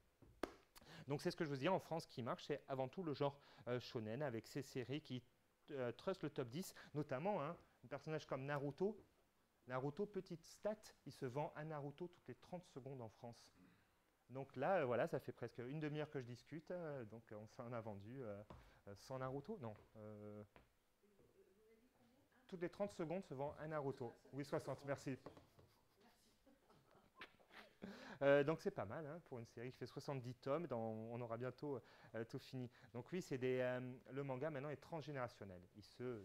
Donc c'est ce que je vous dis, en France, qui marche, c'est avant tout le genre shonen, avec ces séries qui trustent le top 10, notamment un personnage comme Naruto. Naruto, petite stat, il se vend un Naruto toutes les 30 secondes en France. Donc là, voilà, ça fait presque une demi-heure que je discute, donc on s'en a vendu 100 Naruto. Non. Toutes les 30 secondes se vend un Naruto. Oui, 60, merci. Donc c'est pas mal hein, pour une série qui fait 70 tomes, on aura bientôt tout fini. Donc oui, le manga maintenant est transgénérationnel. Il se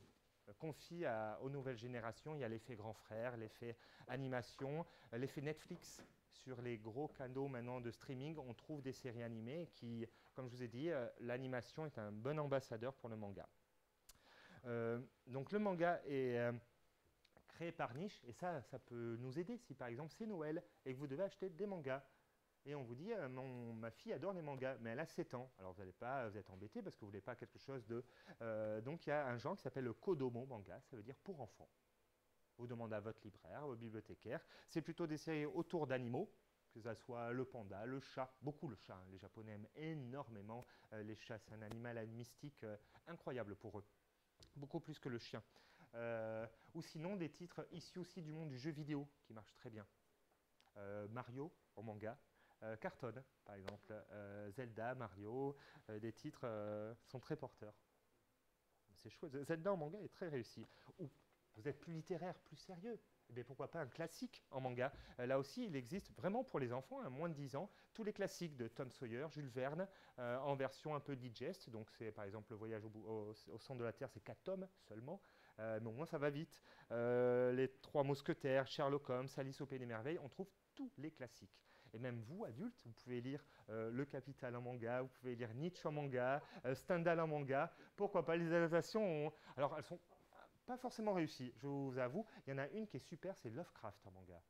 confie aux nouvelles générations. Il y a l'effet grand frère, l'effet animation, l'effet Netflix. Sur les gros canaux maintenant de streaming, on trouve des séries animées qui, comme je vous ai dit, l'animation est un bon ambassadeur pour le manga. Donc le manga est créé par niche, et ça peut nous aider si par exemple c'est Noël et que vous devez acheter des mangas. Et on vous dit, ma fille adore les mangas, mais elle a 7 ans. Alors vous êtes embêté parce que vous ne voulez pas quelque chose de... donc il y a un genre qui s'appelle le Kodomo manga, ça veut dire pour enfants. Vous demandez à votre libraire, au bibliothécaire. C'est plutôt des séries autour d'animaux, que ce soit le panda, le chat, beaucoup le chat. Hein. Les Japonais aiment énormément les chats. C'est un animal mystique incroyable pour eux, beaucoup plus que le chien. Ou sinon des titres issus aussi du monde du jeu vidéo qui marchent très bien. Mario en manga, Carton par exemple, Zelda, Mario, des titres sont très porteurs. C'est chouette. Zelda en manga est très réussi. Ou vous êtes plus littéraire, plus sérieux. Eh bien, pourquoi pas un classique en manga. Là aussi, il existe vraiment pour les enfants, à moins de 10 ans, tous les classiques de Tom Sawyer, Jules Verne, en version un peu digeste. Donc c'est par exemple le voyage au centre de la Terre, c'est 4 tomes seulement. Mais au moins ça va vite. Les Trois Mousquetaires, Sherlock Holmes, Alice au Pays des Merveilles, on trouve tous les classiques. Et même vous, adultes, vous pouvez lire Le Capital en manga, vous pouvez lire Nietzsche en manga, Stendhal en manga. Pourquoi pas, les adaptations alors elles sont pas forcément réussies, je vous avoue. Il y en a une qui est super, c'est Lovecraft en manga.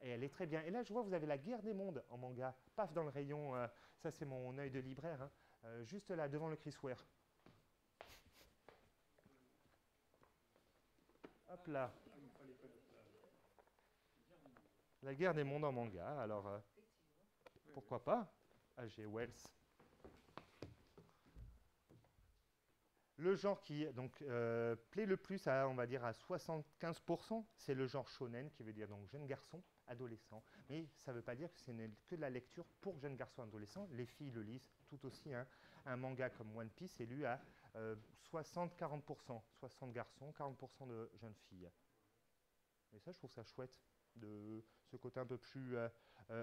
Et elle est très bien. Et là, je vois, vous avez La Guerre des Mondes en manga. Paf, dans le rayon, ça c'est mon œil de libraire, hein, juste là, devant le Chris Ware. Hop là. La Guerre des Mondes en manga, alors pourquoi pas A.G. Wells. Le genre qui donc, plaît le plus, on va dire à 75%, c'est le genre shonen, qui veut dire donc jeune garçon, adolescent. Mais ça ne veut pas dire que ce n'est que de la lecture pour jeunes garçons adolescents. Les filles le lisent tout aussi. Hein. Un manga comme One Piece est lu à 60-40%. 60 garçons, 40% de jeunes filles. Et ça, je trouve ça chouette, de ce côté un peu plus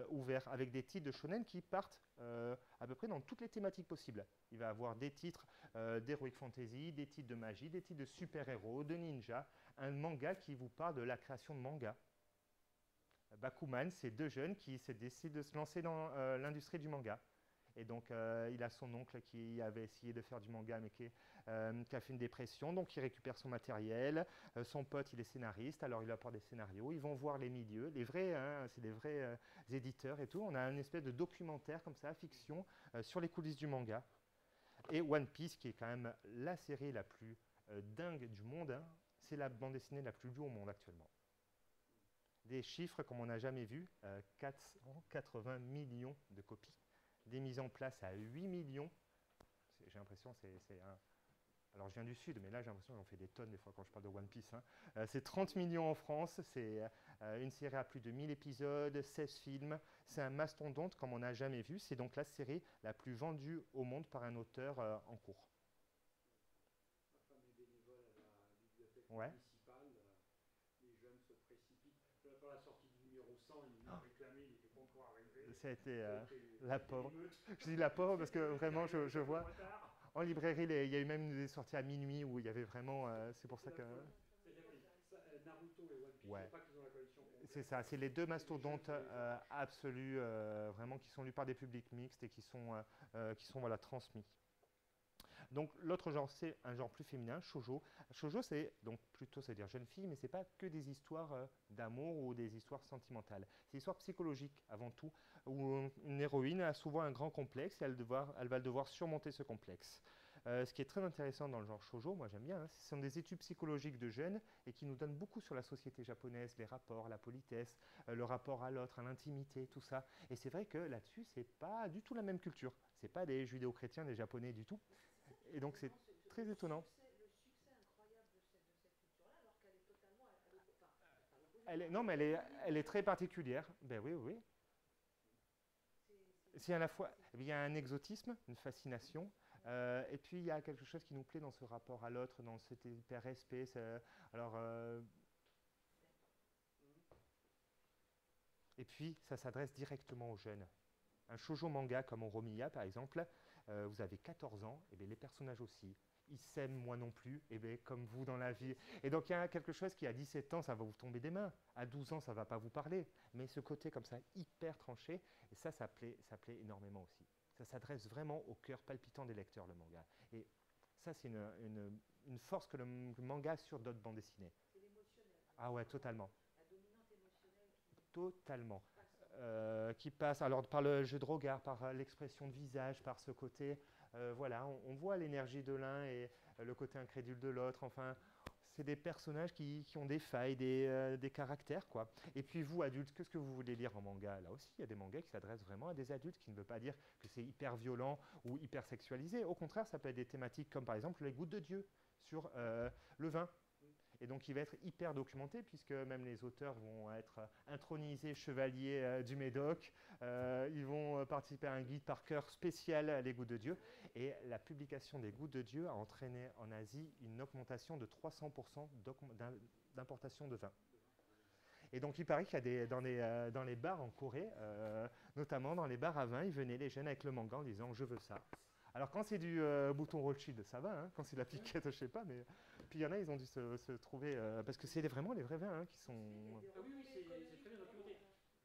ouvert, avec des titres de shonen qui partent à peu près dans toutes les thématiques possibles. Il va y avoir des titres d'heroic fantasy, des titres de magie, des titres de super-héros, de ninja, un manga qui vous parle de la création de manga. Bakuman, c'est 2 jeunes qui décident de se lancer dans l'industrie du manga. Et donc, il a son oncle qui avait essayé de faire du manga, mais qui a fait une dépression. Donc, il récupère son matériel. Son pote, il est scénariste. Alors, il lui apporte des scénarios. Ils vont voir les milieux. Les vrais, hein, c'est des vrais éditeurs et tout. On a une espèce de documentaire comme ça, fiction, sur les coulisses du manga. Et One Piece, qui est quand même la série la plus dingue du monde, hein, c'est la bande dessinée la plus lue au monde actuellement. Des chiffres comme on n'a jamais vu, 480 millions de copies. Des mises en place à 8 millions. J'ai l'impression que c'est un... Alors je viens du Sud, mais là j'ai l'impression qu'on fait des tonnes des fois quand je parle de One Piece. Hein. C'est 30 millions en France, c'est une série à plus de 1000 épisodes, 16 films. C'est un mastodonte comme on n'a jamais vu. C'est donc la série la plus vendue au monde par un auteur en cours. Ma femme est bénévole à la bibliothèque Ouais. municipale. Les jeunes se précipitent. Pour la sortie du numéro 100, ils m'ont réclamé, il n'était pas encore arrivé. Ça a été la pauvre. Je dis la pauvre parce que vraiment je vois... En librairie, il y a eu même des sorties à minuit où il y avait vraiment... c'est pour ça que... Naruto et One Piece, ouais. pas qu'ils ont la collection. C'est ça, c'est les 2 mastodontes absolus, vraiment qui sont lus par des publics mixtes et qui sont voilà, transmis. Donc l'autre genre, c'est un genre plus féminin, shoujo. Shoujo, c'est donc plutôt, c'est-à-dire jeune fille, mais c'est pas que des histoires d'amour ou des histoires sentimentales. C'est des histoires psychologiques avant tout, où une héroïne a souvent un grand complexe et elle va devoir surmonter ce complexe. Ce qui est très intéressant dans le genre shoujo, moi j'aime bien, hein, ce sont des études psychologiques de jeunes et qui nous donnent beaucoup sur la société japonaise, les rapports, la politesse, le rapport à l'autre, à l'intimité, tout ça. Et c'est vrai que là-dessus, c'est pas du tout la même culture. C'est pas des judéo-chrétiens, des japonais du tout. Et donc c'est très étonnant. Le succès incroyable de cette culture-là, alors qu'elle est totalement à l'opposé. Non, mais elle est très particulière. Ben oui, oui. C'est à la fois, il y a un exotisme, une fascination, et puis il y a quelque chose qui nous plaît dans ce rapport à l'autre, dans cet hyper respect. Alors, Et puis, ça s'adresse directement aux jeunes. Un shoujo manga comme Oromiya, par exemple, vous avez 14 ans, et bien les personnages aussi. Ils s'aiment, moi non plus, et bien comme vous dans la vie. Et donc, il y a quelque chose qui, à 17 ans, ça va vous tomber des mains. À 12 ans, ça ne va pas vous parler. Mais ce côté comme ça, hyper tranché, et ça plaît énormément aussi. Ça s'adresse vraiment au cœur palpitant des lecteurs, le manga. Et ça, c'est une force que le manga a sur d'autres bandes dessinées. C'est l'émotionnel. Ah ouais, totalement. La dominante émotionnelle qui Totalement. passe. Qui passe alors par le jeu de regard, par l'expression de visage, par ce côté, voilà, on voit l'énergie de l'un et le côté incrédule de l'autre. Enfin, c'est des personnages qui ont des failles, des caractères, quoi. Et puis vous, adultes, qu'est-ce que vous voulez lire en manga? Là aussi, il y a des mangas qui s'adressent vraiment à des adultes, qui ne veut pas dire que c'est hyper violent ou hyper sexualisé. Au contraire, ça peut être des thématiques comme par exemple les gouttes de Dieu sur le vin. Et donc, il va être hyper documenté, puisque même les auteurs vont être intronisés chevaliers du Médoc. Ils vont participer à un guide par cœur spécial, les Gouttes de Dieu. Et la publication des Gouttes de Dieu a entraîné en Asie une augmentation de 300% d'importation de vin. Et donc, il paraît qu'il y a dans les bars en Corée, notamment dans les bars à vin, ils venaient les jeunes avec le manga en disant « je veux ça ». Alors, quand c'est du bouton Rothschild, ça va, hein. Quand c'est de la piquette, je ne sais pas, mais... Puis il y en a, ils ont dû se trouver... parce que c'est vraiment les vrais vins hein, qui sont... Ah oui, c'est très bien documenté.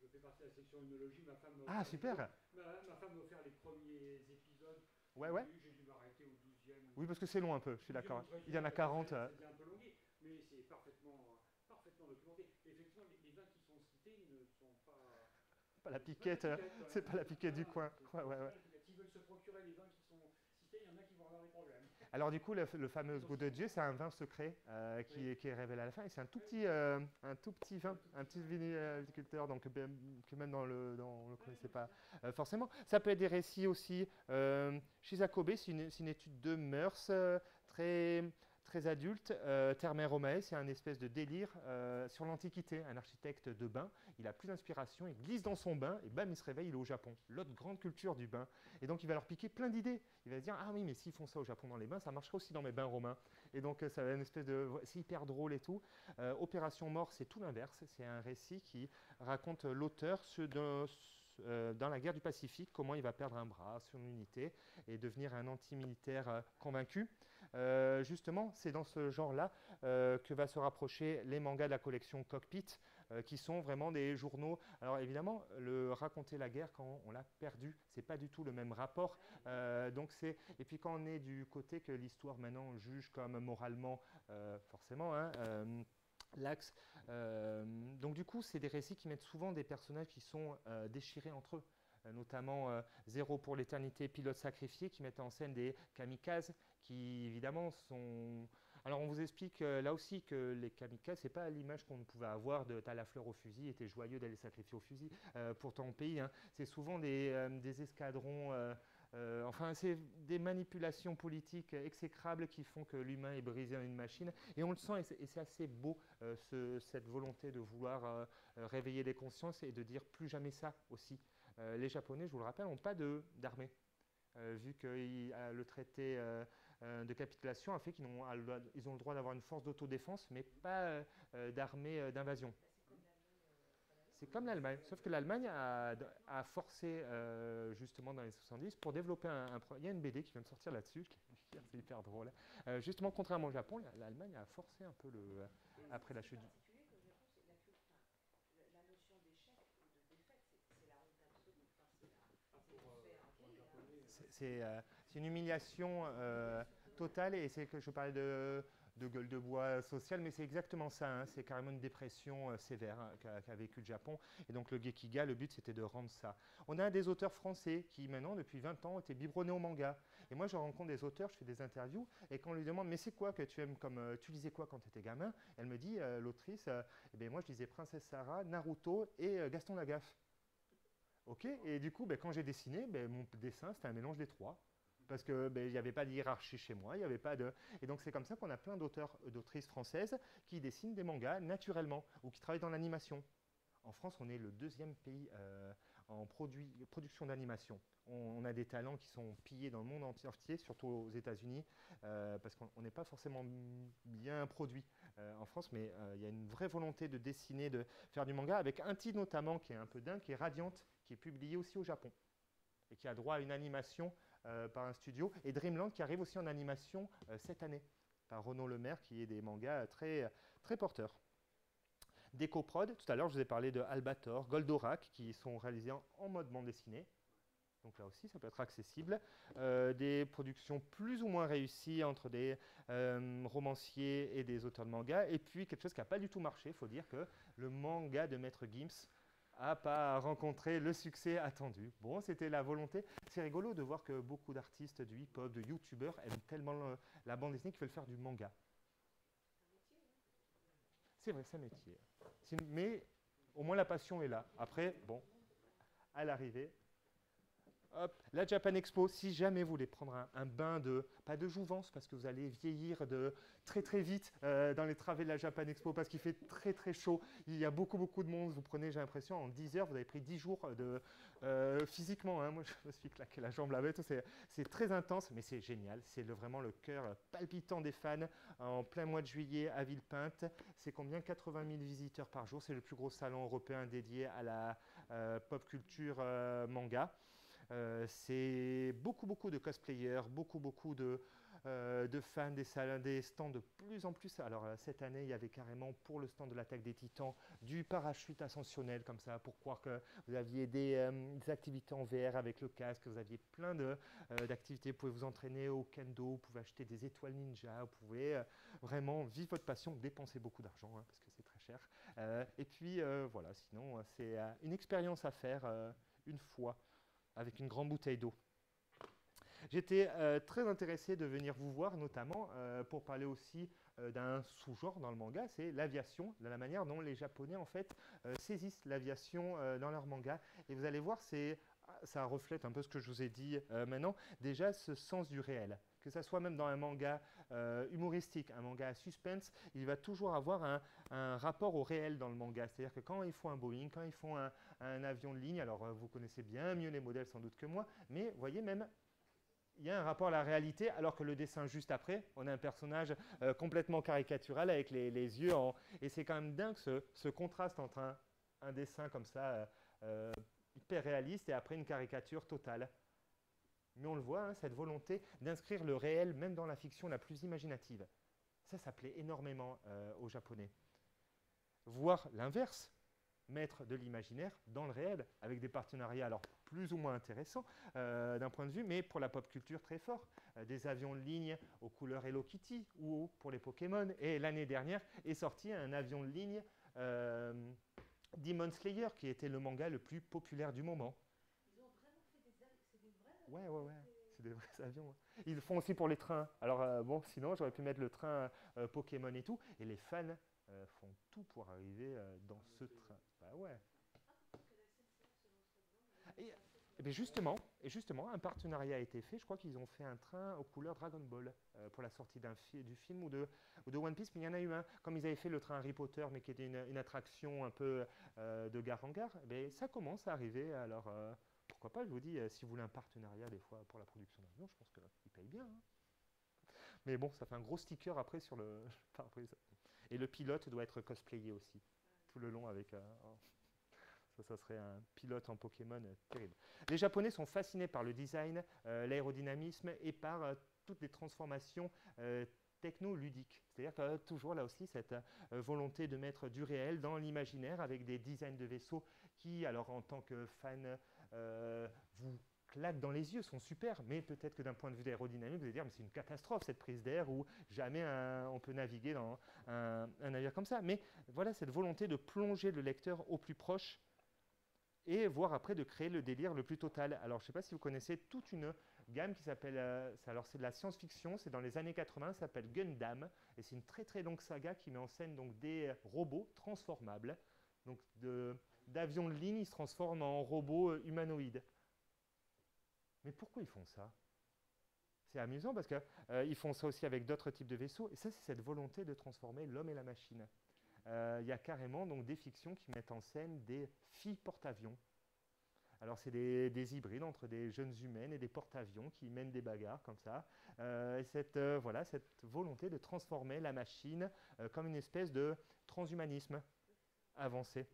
Je fais partie de la section œnologie. Ma femme Ah, super. Ma femme m'a offert les premiers épisodes. Ouais, ouais. J'ai dû m'arrêter au 12e. Oui, parce que c'est long un peu, je suis d'accord. Il y en a 40. C'est un peu longué, mais c'est parfaitement documenté. Et effectivement, les vins qui sont cités ne sont pas... Pas la piquette, c'est pas la piquette du coin. Ouais, ouais, ouais. S'ils veulent se procurer les vins qui sont cités, il y en a qui vont avoir des problèmes. Alors du coup, le fameux Goutte de Dieu, c'est un vin secret qui est révélé à la fin. Et c'est un tout petit vin, un petit viticulteur, donc que même on le connaissait pas forcément. Ça peut être des récits aussi. Shizakobe, c'est une étude de mœurs très adulte. Terme Romae, c'est un espèce de délire sur l'Antiquité. Un architecte de bain, il a plus d'inspiration, il glisse dans son bain et bam, il se réveille, il est au Japon. L'autre grande culture du bain. Et donc, il va leur piquer plein d'idées. Il va se dire, ah oui, mais s'ils font ça au Japon dans les bains, ça marcherait aussi dans mes bains romains. Et donc, ça va être une espèce de... C'est hyper drôle et tout. Opération Mort, c'est tout l'inverse. C'est un récit qui raconte l'auteur dans la guerre du Pacifique, comment il va perdre un bras, son unité, et devenir un anti-militaire convaincu. Justement, c'est dans ce genre-là que va se rapprocher les mangas de la collection Cockpit, qui sont vraiment des journaux. Alors évidemment, raconter la guerre quand on l'a perdue, c'est pas du tout le même rapport. Et puis quand on est du côté que l'histoire maintenant juge comme moralement, forcément, hein, l'axe. Donc du coup, c'est des récits qui mettent souvent des personnages qui sont déchirés entre eux. Notamment Zéro pour l'éternité, Pilote sacrifié, qui mettent en scène des kamikazes, qui évidemment sont... Alors on vous explique là aussi que les kamikazes, c'est pas l'image qu'on pouvait avoir de t'as la fleur au fusil et t'es joyeux d'aller sacrifier au fusil pour ton pays. Hein. C'est souvent des escadrons... enfin, c'est des manipulations politiques exécrables qui font que l'humain est brisé en une machine. Et on le sent, et c'est assez beau, cette volonté de vouloir réveiller les consciences et de dire plus jamais ça aussi. Les Japonais, je vous le rappelle, n'ont pas d'armée. Vu que le traité de capitulation a fait qu'ils ont le droit d'avoir une force d'autodéfense, mais pas d'armée d'invasion. C'est comme l'Allemagne, sauf que l'Allemagne a forcé, justement dans les 70, pour développer il y a une BD qui vient de sortir là-dessus, c'est hyper drôle. Justement, contrairement au Japon, l'Allemagne a forcé un peu après la chute du... La notion d'échec ou de défaite, c'est la honte absolue. C'est une humiliation totale, et c'est que je parlais de gueule de bois sociale, mais c'est exactement ça, hein, c'est carrément une dépression sévère qu'a vécu le Japon. Et donc le Gekiga, le but c'était de rendre ça. On a des auteurs français qui maintenant, depuis 20 ans, étaient biberonnés au manga. Et moi je rencontre des auteurs, je fais des interviews, et quand on lui demande mais c'est quoi que tu aimes comme tu lisais quoi quand tu étais gamin, elle me dit, l'autrice, eh bien, moi je lisais Princesse Sarah, Naruto et Gaston Lagaffe. Ok, et du coup, quand j'ai dessiné, mon dessin, c'était un mélange des trois. Parce qu'il n'y avait pas de hiérarchie chez moi, il n'y avait pas de... Et donc c'est comme ça qu'on a plein d'auteurs, d'autrices françaises qui dessinent des mangas naturellement, ou qui travaillent dans l'animation. En France, on est le deuxième pays en production d'animation. On a des talents qui sont pillés dans le monde entier, surtout aux États-Unis, parce qu'on n'est pas forcément bien produit en France, mais il y a une vraie volonté de dessiner, de faire du manga, avec un titre notamment qui est un peu dingue, qui est Radiante, qui est publié aussi au Japon, et qui a droit à une animation par un studio, et Dreamland qui arrive aussi en animation cette année, par Renaud Lemaire, qui est des mangas très, très porteurs. Decoprod, tout à l'heure je vous ai parlé de Albator, Goldorak, qui sont réalisés en mode bande dessinée. Donc là aussi, ça peut être accessible. Des productions plus ou moins réussies entre des romanciers et des auteurs de manga. Et puis quelque chose qui n'a pas du tout marché, il faut dire que le manga de Maître Gims n'a pas rencontré le succès attendu. Bon, c'était la volonté. C'est rigolo de voir que beaucoup d'artistes du hip-hop, de youtubeurs aiment tellement la bande dessinée qu'ils veulent faire du manga. C'est vrai, c'est un métier. Mais au moins la passion est là. Après, bon, à l'arrivée, hop, la Japan Expo, si jamais vous voulez prendre un bain de, pas de jouvence, parce que vous allez vieillir de très très vite dans les travées de la Japan Expo, parce qu'il fait très très chaud, il y a beaucoup beaucoup de monde, vous prenez, j'ai l'impression, en 10 heures, vous avez pris 10 jours physiquement, hein, moi je me suis claqué la jambe là-bas, c'est très intense, mais c'est génial, c'est vraiment le cœur palpitant des fans, en plein mois de juillet à Villepinte, c'est combien 80 000 visiteurs par jour, c'est le plus gros salon européen dédié à la pop culture manga. C'est beaucoup de cosplayers, beaucoup de fans des stands de plus en plus. Alors cette année, il y avait carrément pour le stand de l'attaque des Titans du parachute ascensionnel comme ça, pour croire que vous aviez des activités en VR avec le casque, vous aviez plein d'activités. Vous pouvez vous entraîner au kendo, vous pouvez acheter des étoiles ninja, vous pouvez vraiment vivre votre passion, dépenser beaucoup d'argent hein, parce que c'est très cher. Et puis voilà, sinon c'est une expérience à faire une fois, avec une grande bouteille d'eau. J'étais très intéressé de venir vous voir, notamment pour parler aussi d'un sous-genre dans le manga, c'est l'aviation, de la manière dont les Japonais en fait saisissent l'aviation dans leur manga. Et vous allez voir, ça reflète un peu ce que je vous ai dit maintenant, déjà ce sens du réel. Que ça soit même dans un manga humoristique, un manga à suspense, il va toujours avoir un rapport au réel dans le manga. C'est-à-dire que quand ils font un Boeing, quand ils font un avion de ligne, alors vous connaissez bien mieux les modèles sans doute que moi, mais vous voyez même, il y a un rapport à la réalité, alors que le dessin juste après, on a un personnage complètement caricatural avec les yeux en... Et c'est quand même dingue ce contraste entre un dessin comme ça, hyper réaliste, et après une caricature totale. Mais on le voit, hein, cette volonté d'inscrire le réel même dans la fiction la plus imaginative. Ça plaît énormément aux Japonais. Voir l'inverse, mettre de l'imaginaire dans le réel, avec des partenariats alors plus ou moins intéressants d'un point de vue, mais pour la pop culture très fort. Des avions de ligne aux couleurs Hello Kitty ou pour les Pokémon. Et l'année dernière est sorti un avion de ligne Demon Slayer, qui était le manga le plus populaire du moment. Ils ont vraiment fait des avions, c'est des vrais Ouais. C'est des vrais avions. Ils le font aussi pour les trains. Alors bon, sinon j'aurais pu mettre le train Pokémon et tout. Et les fans font tout pour arriver dans ce train. Bah ouais. Et bien justement, un partenariat a été fait. Je crois qu'ils ont fait un train aux couleurs Dragon Ball pour la sortie du film ou de One Piece. Mais il y en a eu un, comme ils avaient fait le train Harry Potter, mais qui était une attraction un peu de gare en gare. Mais ça commence à arriver. Alors pourquoi pas, je vous dis, si vous voulez un partenariat des fois pour la production d'avion, je pense qu'ils payent bien. Hein. Mais bon, ça fait un gros sticker après sur le pare-brise. Et le pilote doit être cosplayé aussi, tout le long avec... Ça serait un pilote en Pokémon terrible. Les Japonais sont fascinés par le design, l'aérodynamisme et par toutes les transformations techno-ludiques. C'est-à-dire qu'il y a toujours là aussi cette volonté de mettre du réel dans l'imaginaire avec des designs de vaisseaux qui, alors en tant que fan, vous claquent dans les yeux, sont super, mais peut-être que d'un point de vue aérodynamique, vous allez dire mais c'est une catastrophe cette prise d'air où jamais on peut naviguer dans un navire comme ça. Mais voilà cette volonté de plonger le lecteur au plus proche et voire après de créer le délire le plus total. Alors je ne sais pas si vous connaissez toute une gamme qui s'appelle, alors c'est de la science-fiction, c'est dans les années 80, ça s'appelle Gundam, et c'est une très très longue saga qui met en scène donc des robots transformables, donc d'avions de ligne, ils se transforment en robots humanoïdes. Mais pourquoi ils font ça? C'est amusant parce qu'ils font ça aussi avec d'autres types de vaisseaux, et ça c'est cette volonté de transformer l'homme et la machine. Il y a carrément donc des fictions qui mettent en scène des filles porte-avions. Alors, c'est des hybrides entre des jeunes humaines et des porte-avions qui mènent des bagarres comme ça. Et voilà, cette volonté de transformer la machine comme une espèce de transhumanisme avancé.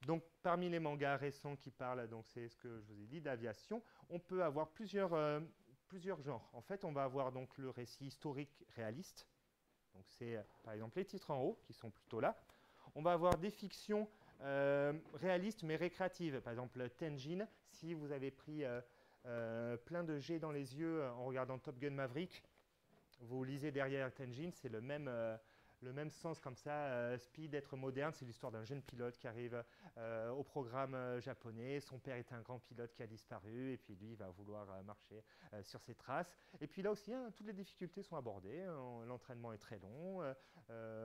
Donc, parmi les mangas récents qui parlent, donc c'est ce que je vous ai dit, d'aviation, on peut avoir plusieurs genres. En fait, on va avoir donc le récit historique réaliste. Donc, c'est par exemple les titres en haut qui sont plutôt là. On va avoir des fictions réalistes mais récréatives. Par exemple, Tenjin, si vous avez pris plein de jets dans les yeux en regardant Top Gun Maverick, vous lisez derrière Tenjin, c'est le même sens comme ça. Speed, être moderne, c'est l'histoire d'un jeune pilote qui arrive au programme japonais. Son père est un grand pilote qui a disparu et puis lui va vouloir marcher sur ses traces. Et puis là aussi, toutes les difficultés sont abordées. L'entraînement est très long.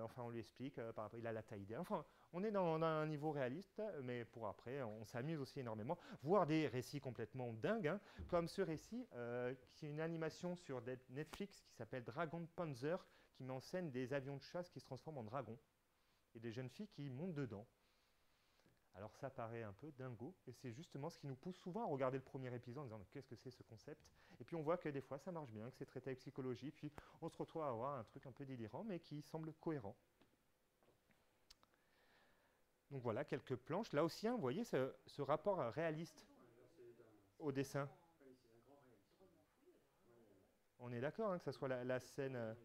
Enfin, on lui explique, par rapport, il a la taille idéale. Enfin, on est dans un niveau réaliste, mais pour après, on s'amuse aussi énormément. Voir des récits complètement dingues, hein, comme ce récit, qui est une animation sur Netflix qui s'appelle Dragon Panzer, qui met en scène des avions de chasse qui se transforment en dragons et des jeunes filles qui montent dedans. Alors ça paraît un peu dingo, et c'est justement ce qui nous pousse souvent à regarder le premier épisode en disant mais qu'est-ce que c'est ce concept? Et puis on voit que des fois ça marche bien, que c'est traité avec psychologie, puis on se retrouve à avoir un truc un peu délirant, mais qui semble cohérent. Donc voilà, quelques planches. Là aussi, hein, vous voyez ce rapport réaliste au dessin. On est d'accord, hein, que ce soit la scène...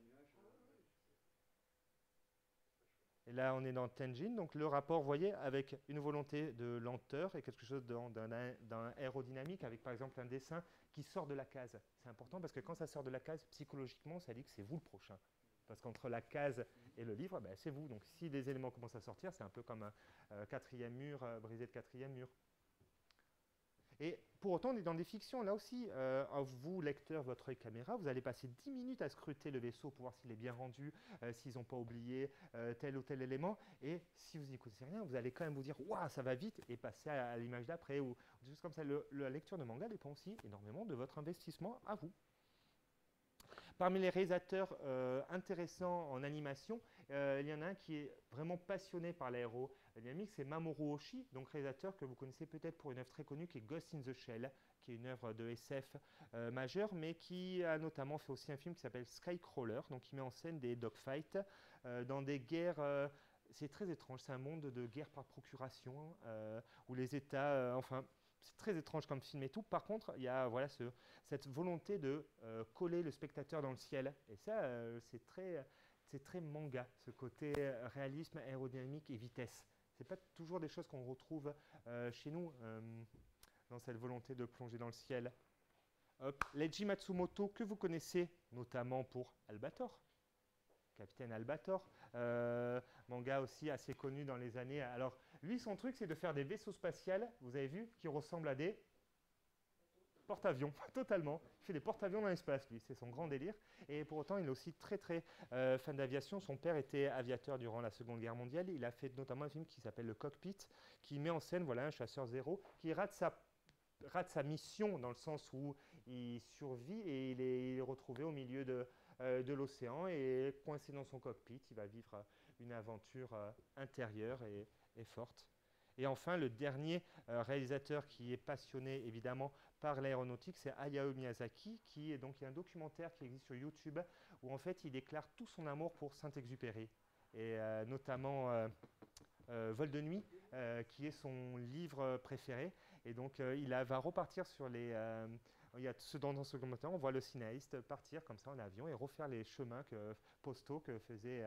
Et là, on est dans Tenjin, donc le rapport, vous voyez, avec une volonté de lenteur et quelque chose d'un aérodynamique, avec par exemple un dessin qui sort de la case. C'est important parce que quand ça sort de la case, psychologiquement, ça dit que c'est vous le prochain. Parce qu'entre la case et le livre, ben, c'est vous. Donc si des éléments commencent à sortir, c'est un peu comme un quatrième mur, brisé de quatrième mur. Et pour autant, on est dans des fictions. Là aussi, vous, lecteur, votre œil caméra, vous allez passer 10 minutes à scruter le vaisseau pour voir s'il est bien rendu, s'ils n'ont pas oublié tel ou tel élément. Et si vous n'y connaissez rien, vous allez quand même vous dire « Waouh, ça va vite !» et passer à l'image d'après ou des choses comme ça. La lecture de manga dépend aussi énormément de votre investissement à vous. Parmi les réalisateurs intéressants en animation, il y en a un qui est vraiment passionné par l'aérodynamique, c'est Mamoru Oshii, donc réalisateur que vous connaissez peut-être pour une œuvre très connue qui est Ghost in the Shell, qui est une œuvre de SF majeure, mais qui a notamment fait aussi un film qui s'appelle Skycrawler, donc qui met en scène des dogfights dans des guerres. C'est très étrange, c'est un monde de guerre par procuration, où les États, enfin, c'est très étrange comme film et tout. Par contre, il y a voilà, cette volonté de coller le spectateur dans le ciel. Et ça, c'est très manga, ce côté réalisme, aérodynamique et vitesse. Ce n'est pas toujours des choses qu'on retrouve chez nous, dans cette volonté de plonger dans le ciel. Leiji Matsumoto, que vous connaissez notamment pour Albator. Capitaine Albator, manga aussi assez connu dans les années. Alors, lui, son truc, c'est de faire des vaisseaux spatials, vous avez vu, qui ressemblent à des porte-avions, totalement. Il fait des porte-avions dans l'espace, lui, c'est son grand délire. Et pour autant, il est aussi très, très fan d'aviation. Son père était aviateur durant la Seconde Guerre mondiale. Il a fait notamment un film qui s'appelle Le Cockpit, qui met en scène voilà, un chasseur zéro qui rate sa mission dans le sens où il survit et il est retrouvé au milieu de l'océan et coincé dans son cockpit. Il va vivre une aventure intérieure et forte. Et enfin, le dernier réalisateur qui est passionné évidemment par l'aéronautique, c'est Hayao Miyazaki, qui est donc il y a un documentaire qui existe sur YouTube où en fait il déclare tout son amour pour Saint-Exupéry et notamment Vol de nuit, qui est son livre préféré. Et donc il va repartir sur les il y a dans ce documentaire, on voit le cinéaste partir comme ça en avion et refaire les chemins postaux que faisait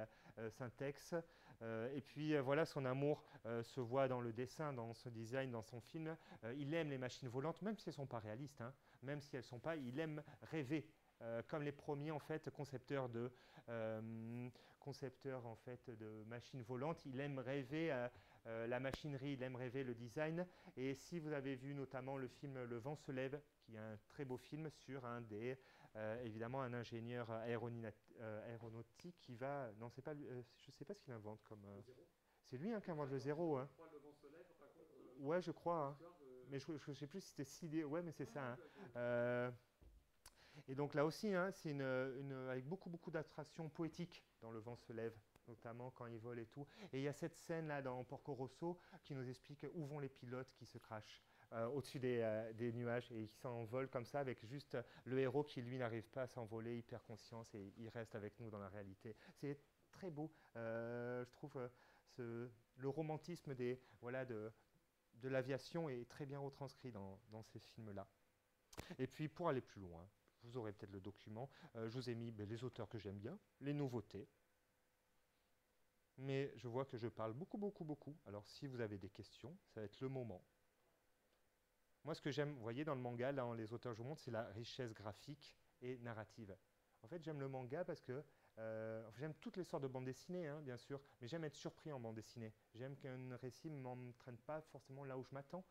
Saint-Ex. Et puis voilà, son amour se voit dans le dessin, dans ce design, dans son film. Il aime les machines volantes, même si elles ne sont pas réalistes, hein, même si elles ne sont pas, il aime rêver. Comme les premiers en fait, concepteurs en fait, de machines volantes, il aime rêver la machinerie, il aime rêver le design. Et si vous avez vu notamment le film Le vent se lève, qui est un très beau film sur évidemment un ingénieur aéronautique qui va... Non, c'est pas lui, je ne sais pas ce qu'il invente comme... c'est lui hein, qui invente le zéro. Hein. Ouais, je crois. Hein. Mais je ne sais plus si c'était 6D. Ouais, mais c'est ça. Hein. Et donc là aussi, hein, c'est avec beaucoup d'attraction poétique dans Le vent se lève. notamment quand ils volent et tout. Et il y a cette scène-là dans Porco Rosso qui nous explique où vont les pilotes qui se crashent au-dessus des nuages et qui s'envolent comme ça avec juste le héros qui, lui, n'arrive pas à s'envoler, hyper conscience, et il reste avec nous dans la réalité. C'est très beau. Je trouve le romantisme de l'aviation est très bien retranscrit dans ces films-là. Et puis, pour aller plus loin, vous aurez peut-être le document, je vous ai mis les auteurs que j'aime bien, les nouveautés. Mais je vois que je parle beaucoup, beaucoup, beaucoup. Alors, si vous avez des questions, ça va être le moment. Moi, ce que j'aime, vous voyez, dans le manga, là, les auteurs que je vous montre, c'est la richesse graphique et narrative. En fait, j'aime le manga parce que j'aime toutes les sortes de bandes dessinées, hein, bien sûr, mais j'aime être surpris en bande dessinée. J'aime qu'un récit ne m'entraîne pas forcément là où je m'attends,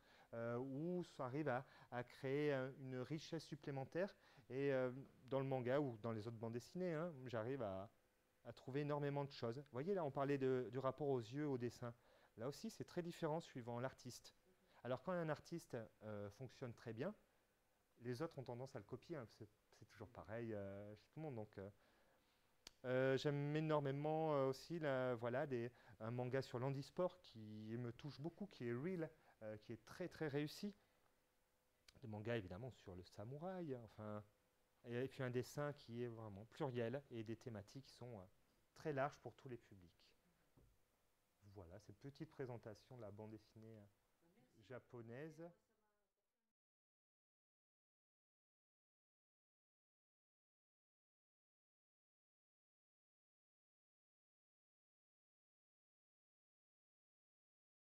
ou ça arrive à créer une richesse supplémentaire. Et dans le manga ou dans les autres bandes dessinées, hein, j'arrive à trouver énormément de choses. Vous voyez, là, on parlait du rapport aux yeux, au dessin. Là aussi, c'est très différent suivant l'artiste. Alors, quand un artiste fonctionne très bien, les autres ont tendance à le copier, hein, c'est toujours pareil chez tout le monde. Donc, j'aime énormément aussi un manga sur l'handisport qui me touche beaucoup, qui est Real, qui est très très réussi. Des mangas évidemment sur le samouraï, enfin, et puis un dessin qui est vraiment pluriel et des thématiques qui sont très larges pour tous les publics. Voilà, cette petite présentation de la bande dessinée japonaise.